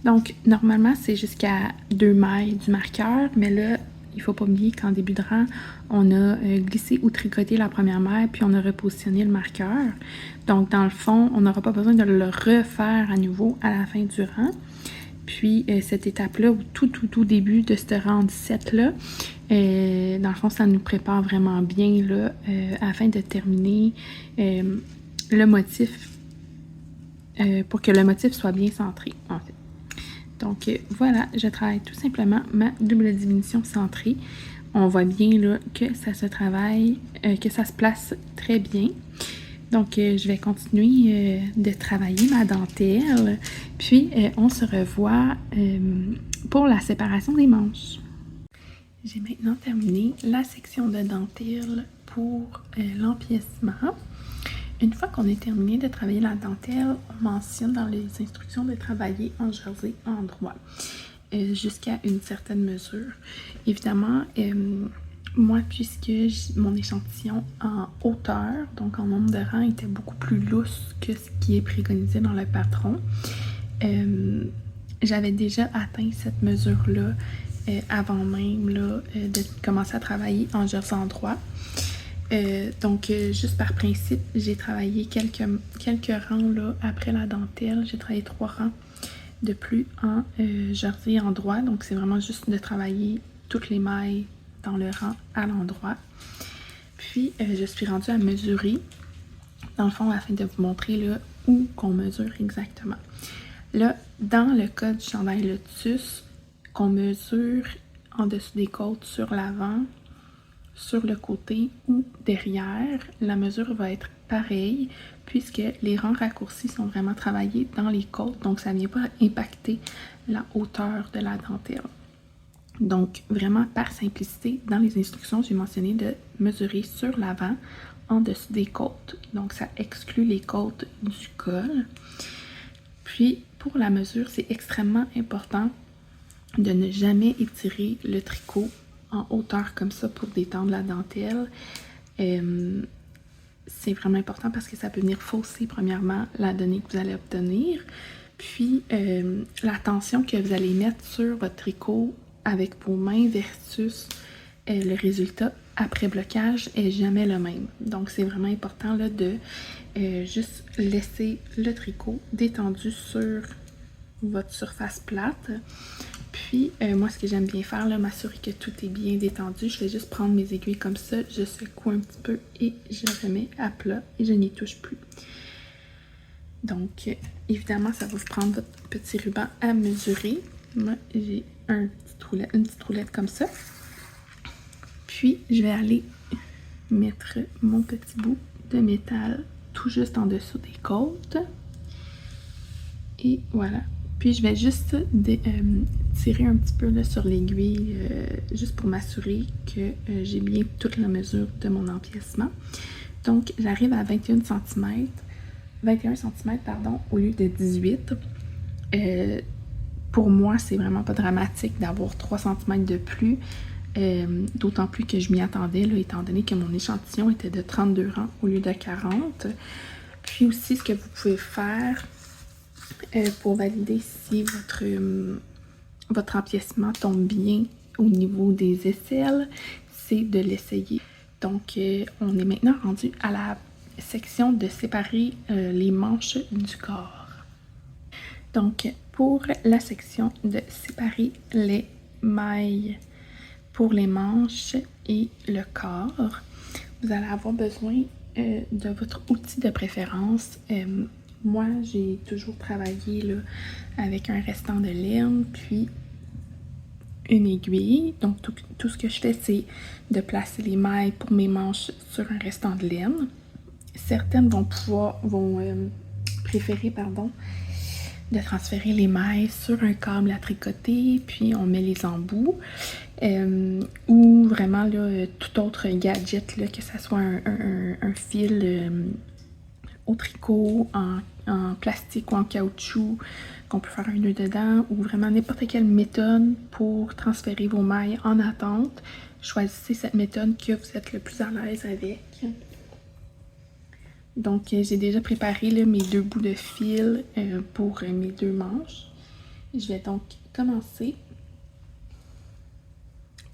Donc, normalement, c'est jusqu'à 2 mailles du marqueur, mais là, il ne faut pas oublier qu'en début de rang, on a glissé ou tricoté la première maille, puis on a repositionné le marqueur. Donc, dans le fond, on n'aura pas besoin de le refaire à nouveau à la fin du rang. Puis, cette étape-là, au tout début de ce rang 17-là, dans le fond, ça nous prépare vraiment bien là, afin de terminer le motif, pour que le motif soit bien centré, en fait. Donc, voilà, je travaille tout simplement ma double diminution centrée. On voit bien là que ça se travaille, que ça se place très bien. Donc, je vais continuer de travailler ma dentelle. Puis, on se revoit pour la séparation des manches. J'ai maintenant terminé la section de dentelle pour l'empiècement. Une fois qu'on est terminé de travailler la dentelle, on mentionne dans les instructions de travailler en jersey endroit jusqu'à une certaine mesure. Évidemment, moi, puisque mon échantillon en hauteur, donc en nombre de rangs, était beaucoup plus lousse que ce qui est préconisé dans le patron, j'avais déjà atteint cette mesure-là avant même là, de commencer à travailler en jersey endroit. Donc, juste par principe, j'ai travaillé quelques rangs là, après la dentelle. J'ai travaillé 3 rangs de plus en jersey endroit. Donc, c'est vraiment juste de travailler toutes les mailles dans le rang à l'endroit. Puis, je suis rendue à mesurer, dans le fond, afin de vous montrer là, où qu'on mesure exactement. Là, dans le cas du chandail Lotus, qu'on mesure en dessous des côtes sur l'avant, sur le côté ou derrière, la mesure va être pareille puisque les rangs raccourcis sont vraiment travaillés dans les côtes, donc ça ne vient pas impacter la hauteur de la dentelle. Donc, vraiment, par simplicité, dans les instructions, j'ai mentionné de mesurer sur l'avant, en dessous des côtes. Donc, ça exclut les côtes du col. Puis, pour la mesure, c'est extrêmement important de ne jamais étirer le tricot en hauteur comme ça pour détendre la dentelle. C'est vraiment important parce que ça peut venir fausser, premièrement, la donnée que vous allez obtenir. Puis, la tension que vous allez mettre sur votre tricot avec vos mains versus le résultat après blocage est jamais le même. Donc, c'est vraiment important là, de juste laisser le tricot détendu sur votre surface plate. Puis, moi, ce que j'aime bien faire, m'assurer que tout est bien détendu, je vais juste prendre mes aiguilles comme ça, je secoue un petit peu et je remets à plat et je n'y touche plus. Donc, évidemment, ça va vous prendre votre petit ruban à mesurer. Moi, j'ai une petite roulette comme ça. Puis, je vais aller mettre mon petit bout de métal tout juste en dessous des côtes. Et voilà. Puis, je vais juste tirer un petit peu là, sur l'aiguille, juste pour m'assurer que j'ai bien toute la mesure de mon empiècement. Donc, j'arrive à 21 cm, au lieu de 18. Pour moi, c'est vraiment pas dramatique d'avoir 3 cm de plus, d'autant plus que je m'y attendais, là, étant donné que mon échantillon était de 32 rangs au lieu de 40. Puis aussi, ce que vous pouvez faire pour valider si votre empiècement tombe bien au niveau des aisselles, c'est de l'essayer. Donc, on est maintenant rendu à la section de séparer les manches du corps. Donc, pour la section de séparer les mailles pour les manches et le corps, vous allez avoir besoin de votre outil de préférence. Moi, j'ai toujours travaillé là, avec un restant de laine, puis une aiguille. Donc, tout ce que je fais, c'est de placer les mailles pour mes manches sur un restant de laine. Certaines vont préférer, de transférer les mailles sur un câble à tricoter, puis on met les embouts. Ou vraiment, là, tout autre gadget, là, que ce soit un fil au tricot, en plastique ou en caoutchouc, qu'on peut faire un nœud dedans, ou vraiment n'importe quelle méthode pour transférer vos mailles en attente. Choisissez cette méthode que vous êtes le plus à l'aise avec. Donc, j'ai déjà préparé là, mes 2 bouts de fil pour mes 2 manches. Je vais donc commencer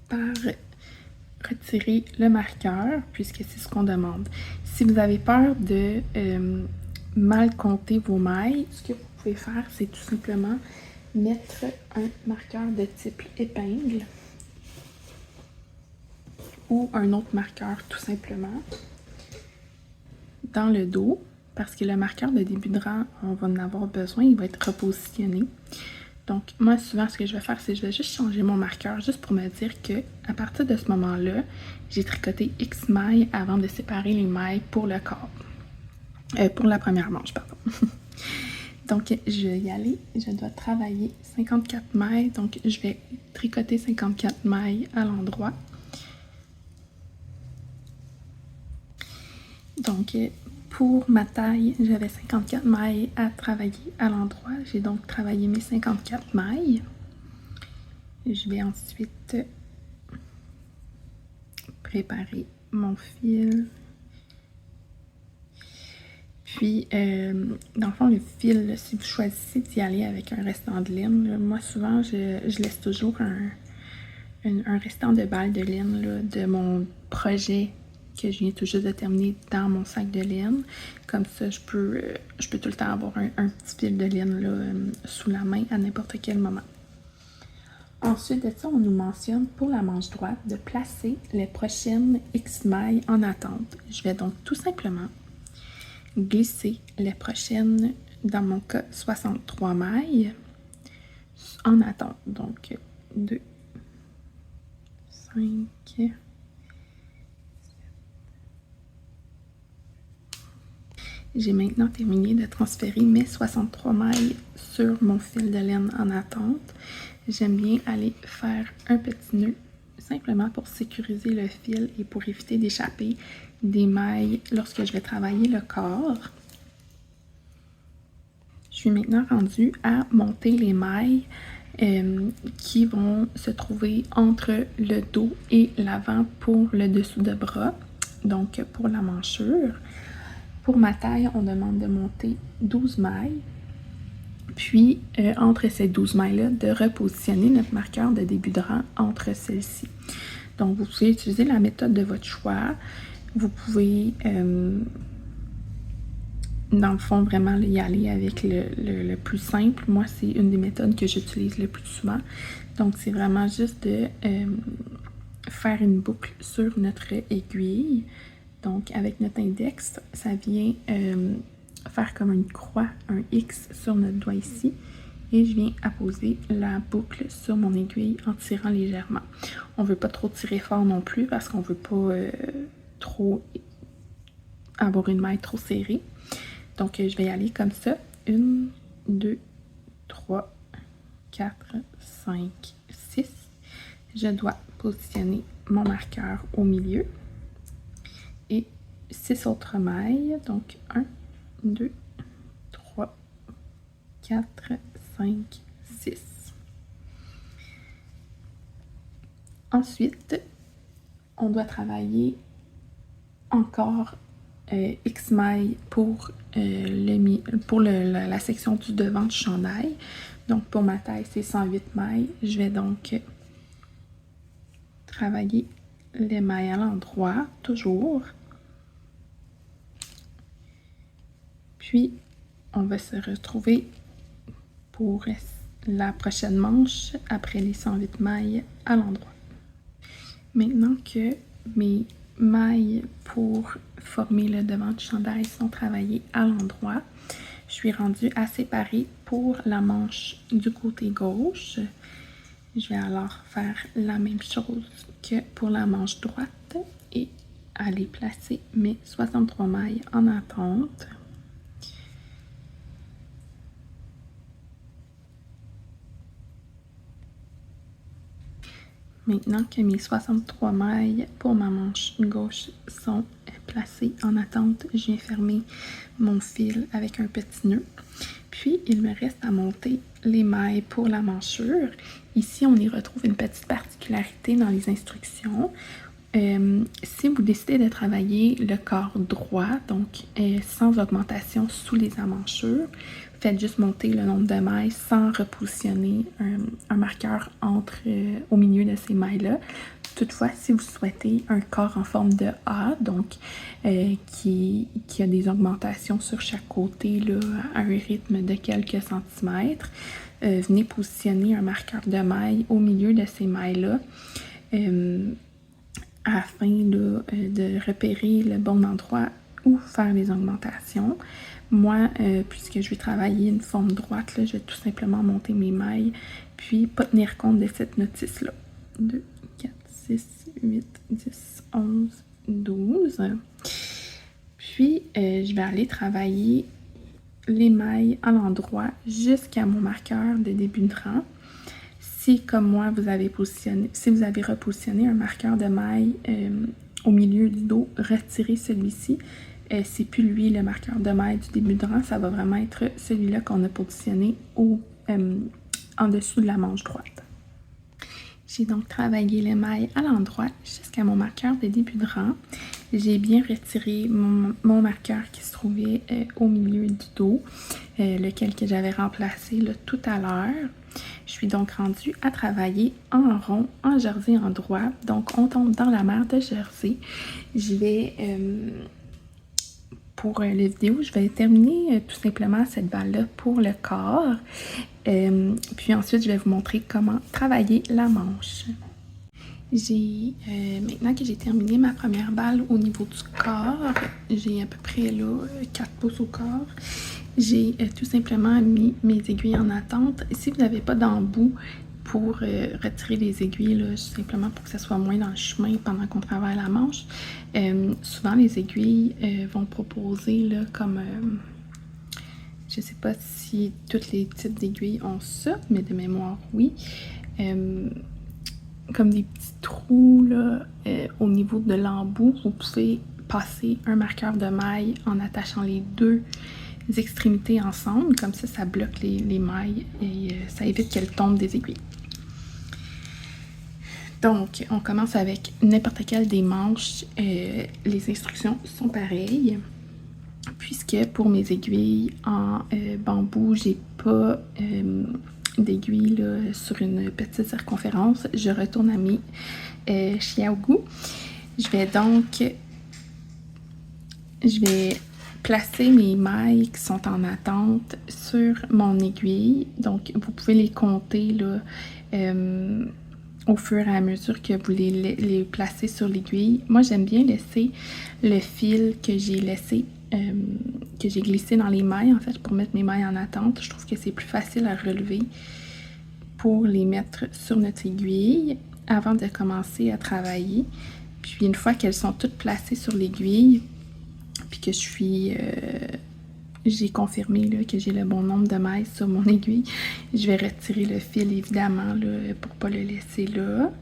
par retirer le marqueur, puisque c'est ce qu'on demande. Si vous avez peur de mal compter vos mailles, ce que vous pouvez faire, c'est tout simplement mettre un marqueur de type épingle ou un autre marqueur tout simplement dans le dos, parce que le marqueur de début de rang, on va en avoir besoin, il va être repositionné. Donc, moi, souvent, ce que je vais faire, c'est que je vais juste changer mon marqueur, juste pour me dire que à partir de ce moment-là, j'ai tricoté X mailles avant de séparer les mailles pour le corps. Pour la première manche, pardon. Donc, je vais y aller. Je dois travailler 54 mailles. Donc, je vais tricoter 54 mailles à l'endroit. Donc, pour ma taille, j'avais 54 mailles à travailler à l'endroit. J'ai donc travaillé mes 54 mailles. Je vais ensuite préparer mon fil. Puis, dans le fond, le fil, là, si vous choisissez d'y aller avec un restant de laine, là, moi, souvent, je laisse toujours un restant de balle de laine là, de mon projet que je viens tout juste de terminer dans mon sac de laine. Comme ça, je peux tout le temps avoir un petit fil de laine là, sous la main à n'importe quel moment. Ensuite de ça, on nous mentionne pour la manche droite de placer les prochaines X mailles en attente. Je vais donc tout simplement glisser les prochaines, dans mon cas, 63 mailles en attente. Donc, 2, 5, j'ai maintenant terminé de transférer mes 63 mailles sur mon fil de laine en attente. J'aime bien aller faire un petit nœud simplement pour sécuriser le fil et pour éviter d'échapper des mailles lorsque je vais travailler le corps. Je suis maintenant rendue à monter les mailles qui vont se trouver entre le dos et l'avant pour le dessous de bras, donc pour la manchure. Pour ma taille, on demande de monter 12 mailles, puis entre ces 12 mailles-là, de repositionner notre marqueur de début de rang entre celles-ci. Donc, vous pouvez utiliser la méthode de votre choix. Vous pouvez, dans le fond, vraiment y aller avec le plus simple. Moi, c'est une des méthodes que j'utilise le plus souvent. Donc, c'est vraiment juste de faire une boucle sur notre aiguille. Donc, avec notre index, ça vient faire comme une croix, un X sur notre doigt ici. Et je viens apposer la boucle sur mon aiguille en tirant légèrement. On ne veut pas trop tirer fort non plus parce qu'on ne veut pas trop avoir une maille trop serrée. Donc, je vais y aller comme ça. 1, 2, 3, 4, 5, 6. Je dois positionner mon marqueur au milieu. Et 6 autres mailles. Donc, 1, 2, 3, 4, 5, 6. Ensuite, on doit travailler encore X mailles pour, la section du devant du chandail. Donc, pour ma taille, c'est 108 mailles. Je vais donc travailler les mailles à l'endroit, toujours. Puis, on va se retrouver pour la prochaine manche après les 108 mailles à l'endroit. Maintenant que mes mailles pour former le devant du chandail sont travaillées à l'endroit, je suis rendue à séparer pour la manche du côté gauche. Je vais alors faire la même chose que pour la manche droite et aller placer mes 63 mailles en attente. Maintenant que mes 63 mailles pour ma manche gauche sont placées en attente, je viens fermer mon fil avec un petit nœud. Puis, il me reste à monter les mailles pour la manchure. Ici, on y retrouve une petite particularité dans les instructions. Si vous décidez de travailler le corps droit, donc sans augmentation sous les amanchures, faites juste monter le nombre de mailles sans repositionner un marqueur au milieu de ces mailles-là. Toutefois, si vous souhaitez un corps en forme de A, donc qui a des augmentations sur chaque côté là, à un rythme de quelques centimètres, venez positionner un marqueur de mailles au milieu de ces mailles-là afin là, de repérer le bon endroit où faire les augmentations. Moi, puisque je vais travailler une forme droite, là, je vais tout simplement monter mes mailles, puis pas tenir compte de cette notice-là. 2, 4, 6, 8, 10, 11, 12. Puis, je vais aller travailler les mailles à l'endroit jusqu'à mon marqueur de début de rang. Si, comme moi, vous avez repositionné un marqueur de maille au milieu du dos, retirez celui-ci. C'est plus lui le marqueur de maille du début de rang, ça va vraiment être celui-là qu'on a positionné en dessous de la manche droite. J'ai donc travaillé les mailles à l'endroit jusqu'à mon marqueur de début de rang. J'ai bien retiré mon marqueur qui se trouvait au milieu du dos, lequel que j'avais remplacé là, tout à l'heure. Je suis donc rendue à travailler en rond, en jersey en droit. Donc, on tombe dans la mer de jersey. Je vais, pour la vidéo, je vais terminer tout simplement cette balle-là pour le corps. Puis ensuite, je vais vous montrer comment travailler la manche. Maintenant que j'ai terminé ma première balle au niveau du corps, j'ai à peu près là 4 pouces au corps. J'ai tout simplement mis mes aiguilles en attente. Si vous n'avez pas d'embout pour retirer les aiguilles, là, simplement pour que ça soit moins dans le chemin pendant qu'on travaille la manche, souvent les aiguilles vont proposer là, comme... je sais pas si tous les types d'aiguilles ont ça, mais de mémoire, oui. Comme des petits trous là, au niveau de l'embout, vous pouvez passer un marqueur de maille en attachant les deux extrémités ensemble, comme ça bloque les mailles et ça évite qu'elles tombent des aiguilles. Donc, on commence avec n'importe quelle des manches. Les instructions sont pareilles, puisque pour mes aiguilles en bambou, j'ai pas d'aiguilles sur une petite circonférence. Je retourne à mes Chiaogu. Je vais placer mes mailles qui sont en attente sur mon aiguille. Donc, vous pouvez les compter là, au fur et à mesure que vous les placez sur l'aiguille. Moi, j'aime bien laisser le fil que j'ai glissé dans les mailles, en fait, pour mettre mes mailles en attente. Je trouve que c'est plus facile à relever pour les mettre sur notre aiguille avant de commencer à travailler. Puis, une fois qu'elles sont toutes placées sur l'aiguille, puis que j'ai confirmé là, que j'ai le bon nombre de mailles sur mon aiguille, je vais retirer le fil évidemment là, pour ne pas le laisser là.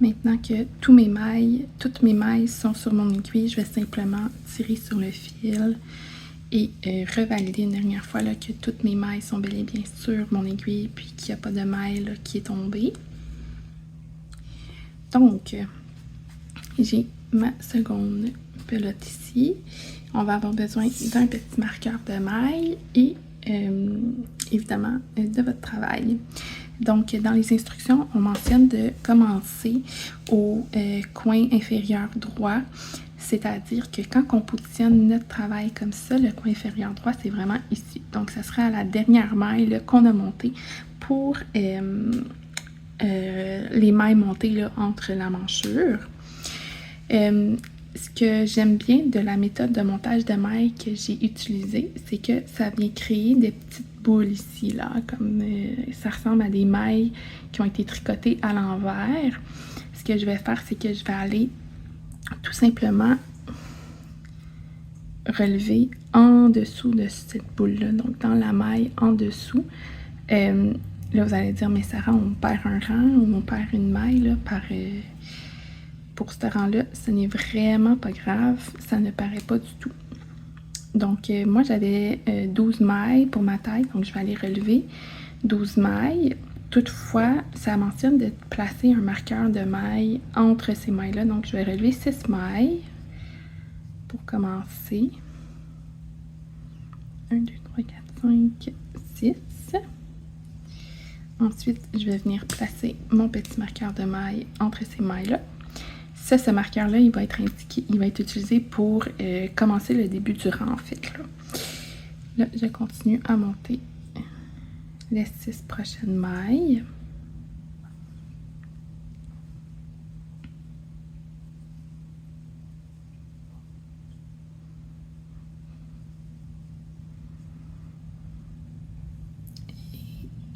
Maintenant que toutes mes mailles sont sur mon aiguille, je vais simplement tirer sur le fil et revalider une dernière fois là, que toutes mes mailles sont bel et bien sur mon aiguille, puis qu'il n'y a pas de maille là, qui est tombée. Donc, j'ai ma seconde pelote ici. On va avoir besoin d'un petit marqueur de maille et évidemment de votre travail. Donc, dans les instructions, on mentionne de commencer au coin inférieur droit, c'est-à-dire que quand on positionne notre travail comme ça, le coin inférieur droit, c'est vraiment ici. Donc, ça sera à la dernière maille qu'on a montée pour les mailles montées là, entre la manchure. Ce que j'aime bien de la méthode de montage de mailles que j'ai utilisée, c'est que ça vient créer des petites boules ici, là, comme ça ressemble à des mailles qui ont été tricotées à l'envers. Ce que je vais faire, c'est que je vais aller tout simplement relever en dessous de cette boule-là, donc dans la maille en dessous. Là, vous allez dire, mais Sarah, on perd un rang ou on perd une maille là, pour ce rang-là. Ce n'est vraiment pas grave, ça ne paraît pas du tout. Donc, moi, j'avais 12 mailles pour ma taille, donc je vais aller relever 12 mailles. Toutefois, ça mentionne de placer un marqueur de mailles entre ces mailles-là, donc je vais relever 6 mailles pour commencer. 1, 2, 3, 4, 5, 6. Ensuite, je vais venir placer mon petit marqueur de mailles entre ces mailles-là. Ce marqueur-là, il va être indiqué, il va être utilisé pour commencer le début du rang, en fait. Là, je continue à monter les 6 prochaines mailles.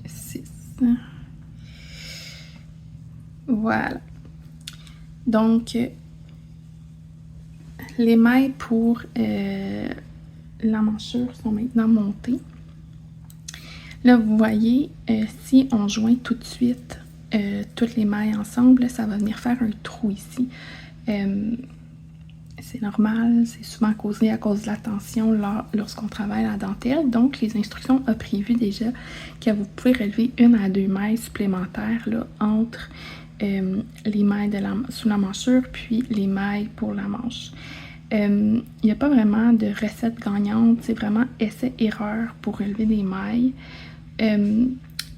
Et 6. Voilà. Donc, les mailles pour la manchure sont maintenant montées. Là, vous voyez, si on joint tout de suite toutes les mailles ensemble, ça va venir faire un trou ici. C'est normal, c'est souvent causé à cause de la tension lorsqu'on travaille la dentelle. Donc, les instructions ont prévu déjà que vous pouvez relever 1 à 2 mailles supplémentaires là, entre les mailles sous la manchure puis les mailles pour la manche. Il n'y a pas vraiment de recette gagnante, c'est vraiment essai-erreur pour relever des mailles.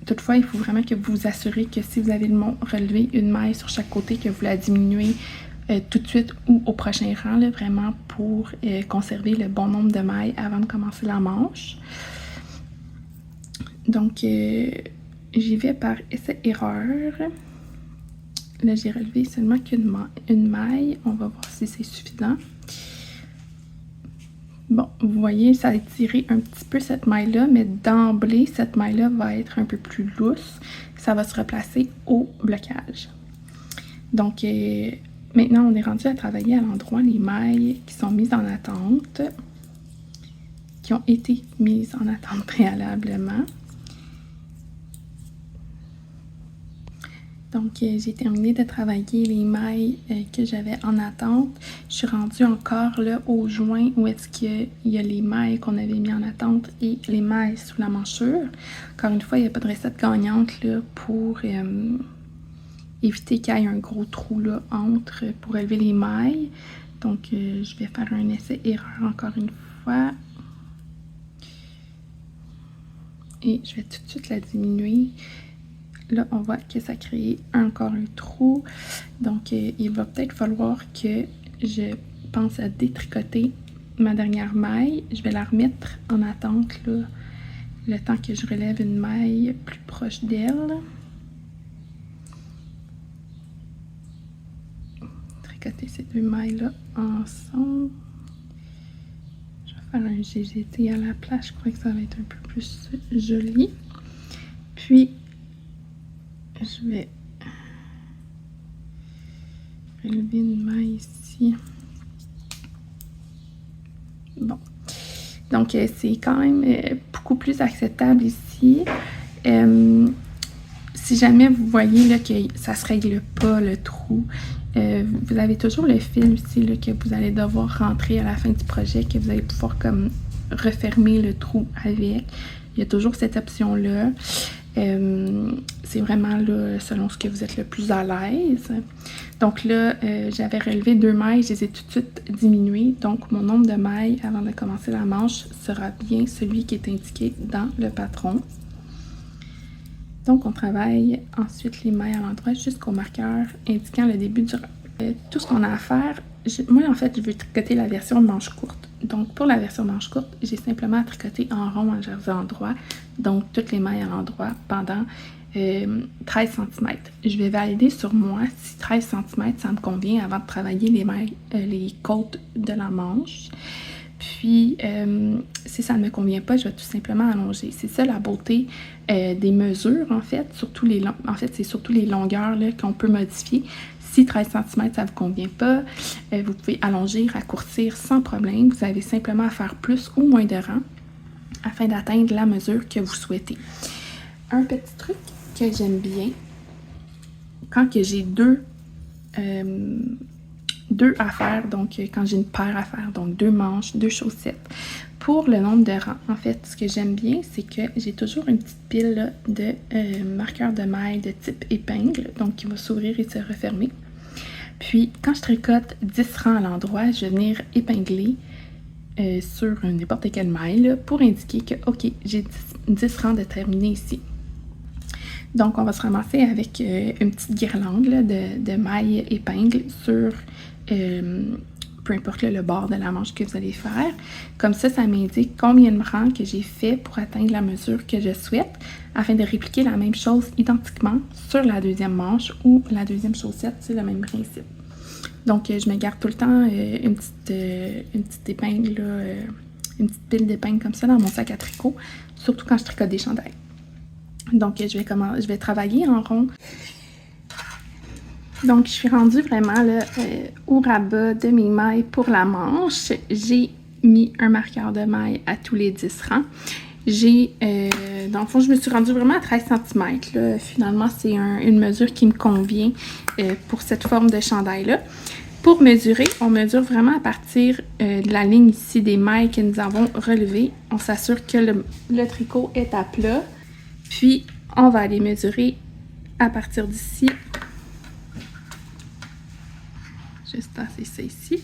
Toutefois, il faut vraiment que vous vous assurez que si vous avez relevé une maille sur chaque côté, que vous la diminuez tout de suite ou au prochain rang, là, vraiment pour conserver le bon nombre de mailles avant de commencer la manche. Donc, j'y vais par essai-erreur. Là, j'ai relevé seulement qu'une maille. On va voir si c'est suffisant. Bon, vous voyez, ça a étiré un petit peu cette maille-là, mais d'emblée, cette maille-là va être un peu plus lousse. Ça va se replacer au blocage. Donc, maintenant, on est rendu à travailler à l'endroit les mailles qui sont mises en attente, qui ont été mises en attente préalablement. Donc, j'ai terminé de travailler les mailles que j'avais en attente. Je suis rendue encore là au joint où est-ce qu'il y a les mailles qu'on avait mis en attente et les mailles sous la manchure. Encore une fois, il n'y a pas de recette gagnante là, pour éviter qu'il y ait un gros trou là, pour relever les mailles. Donc, je vais faire un essai-erreur encore une fois. Et je vais tout de suite la diminuer. Là, on voit que ça crée encore un trou. Donc, il va peut-être falloir que je pense à détricoter ma dernière maille. Je vais la remettre en attente, là, le temps que je relève une maille plus proche d'elle. Tricoter ces 2 mailles-là ensemble. Je vais faire un GGT à la place. Je crois que ça va être un peu plus joli. Puis, je vais relever une maille ici. Bon. Donc, c'est quand même beaucoup plus acceptable ici. Si jamais vous voyez là, que ça ne se règle pas le trou, vous avez toujours le fil ici là, que vous allez devoir rentrer à la fin du projet, que vous allez pouvoir comme refermer le trou avec. Il y a toujours cette option-là. C'est vraiment là, selon ce que vous êtes le plus à l'aise. Donc là, j'avais relevé 2 mailles, je les ai tout de suite diminuées. Donc mon nombre de mailles avant de commencer la manche sera bien celui qui est indiqué dans le patron. Donc on travaille ensuite les mailles à l'endroit jusqu'au marqueur indiquant le début du rang. Tout ce qu'on a à faire, moi en fait je veux tricoter la version manche courte. Donc pour la version manche courte, j'ai simplement à tricoter en rond à chaque endroit. Donc toutes les mailles à l'endroit pendant 13 cm. Je vais valider sur moi si 13 cm ça me convient avant de travailler les côtes de la manche. Puis, si ça ne me convient pas, je vais tout simplement allonger. C'est ça la beauté des mesures, en fait. C'est surtout les longueurs qu'on peut modifier. Si 13 cm, ça ne vous convient pas, vous pouvez allonger, raccourcir sans problème. Vous avez simplement à faire plus ou moins de rangs afin d'atteindre la mesure que vous souhaitez. Un petit truc que j'aime bien, quand que j'ai deux à faire, donc quand j'ai une paire à faire, donc 2 manches, 2 chaussettes. Pour le nombre de rangs, en fait, ce que j'aime bien, c'est que j'ai toujours une petite pile là, de marqueurs de mailles de type épingle, donc qui va s'ouvrir et se refermer. Puis, quand je tricote 10 rangs à l'endroit, je vais venir épingler sur n'importe quelle maille là, pour indiquer que, OK, j'ai 10 rangs de terminer ici. Donc, on va se ramasser avec une petite guirlande là, de mailles épingles sur peu importe le bord de la manche que vous allez faire. Comme ça, ça m'indique combien de rangs que j'ai fait pour atteindre la mesure que je souhaite, afin de répliquer la même chose identiquement sur la deuxième manche ou la deuxième chaussette, c'est le même principe. Donc, je me garde tout le temps une petite épingle, là, une petite pile d'épingles comme ça dans mon sac à tricot, surtout quand je tricote des chandails. Donc, je vais travailler en rond. Donc, je suis rendue vraiment là, au rabat de mes mailles pour la manche. J'ai mis un marqueur de mailles à tous les 10 rangs. Dans le fond, je me suis rendue vraiment à 13 cm. Là. Finalement, c'est une mesure qui me convient pour cette forme de chandail-là. Pour mesurer, on mesure vraiment à partir de la ligne ici des mailles que nous avons relevées. On s'assure que le tricot est à plat. Puis, on va aller mesurer à partir d'ici. Juste passer ça ici.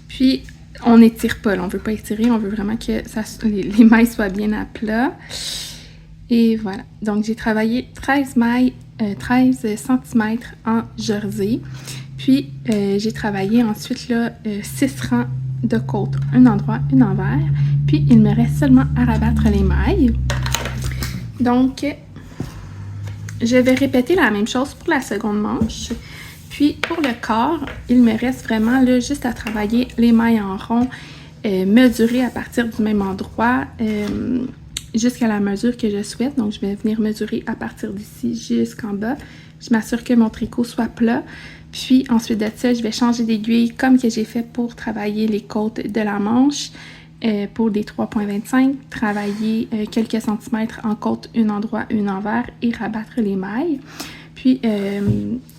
Puis, on n'étire pas. Là. On ne veut pas étirer. On veut vraiment que les mailles soient bien à plat. Et voilà. Donc, j'ai travaillé 13 cm en jersey. Puis, j'ai travaillé ensuite là, 6 rangs de côtes. Un endroit, un envers. Puis, il me reste seulement à rabattre les mailles. Donc, je vais répéter la même chose pour la seconde manche. Puis, pour le corps, il me reste vraiment là, juste à travailler les mailles en rond, mesurer à partir du même endroit jusqu'à la mesure que je souhaite. Donc, je vais venir mesurer à partir d'ici jusqu'en bas. Je m'assure que mon tricot soit plat. Puis, ensuite de ça, je vais changer d'aiguille comme que j'ai fait pour travailler les côtes de la manche. Pour des 3,25, travailler quelques centimètres en côte, un endroit, un envers et rabattre les mailles. Puis,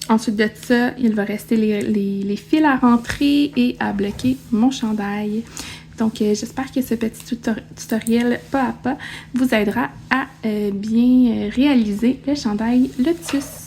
ensuite de ça, il va rester les fils à rentrer et à bloquer mon chandail. Donc, j'espère que ce petit tutoriel pas à pas vous aidera à bien réaliser le chandail Lotus.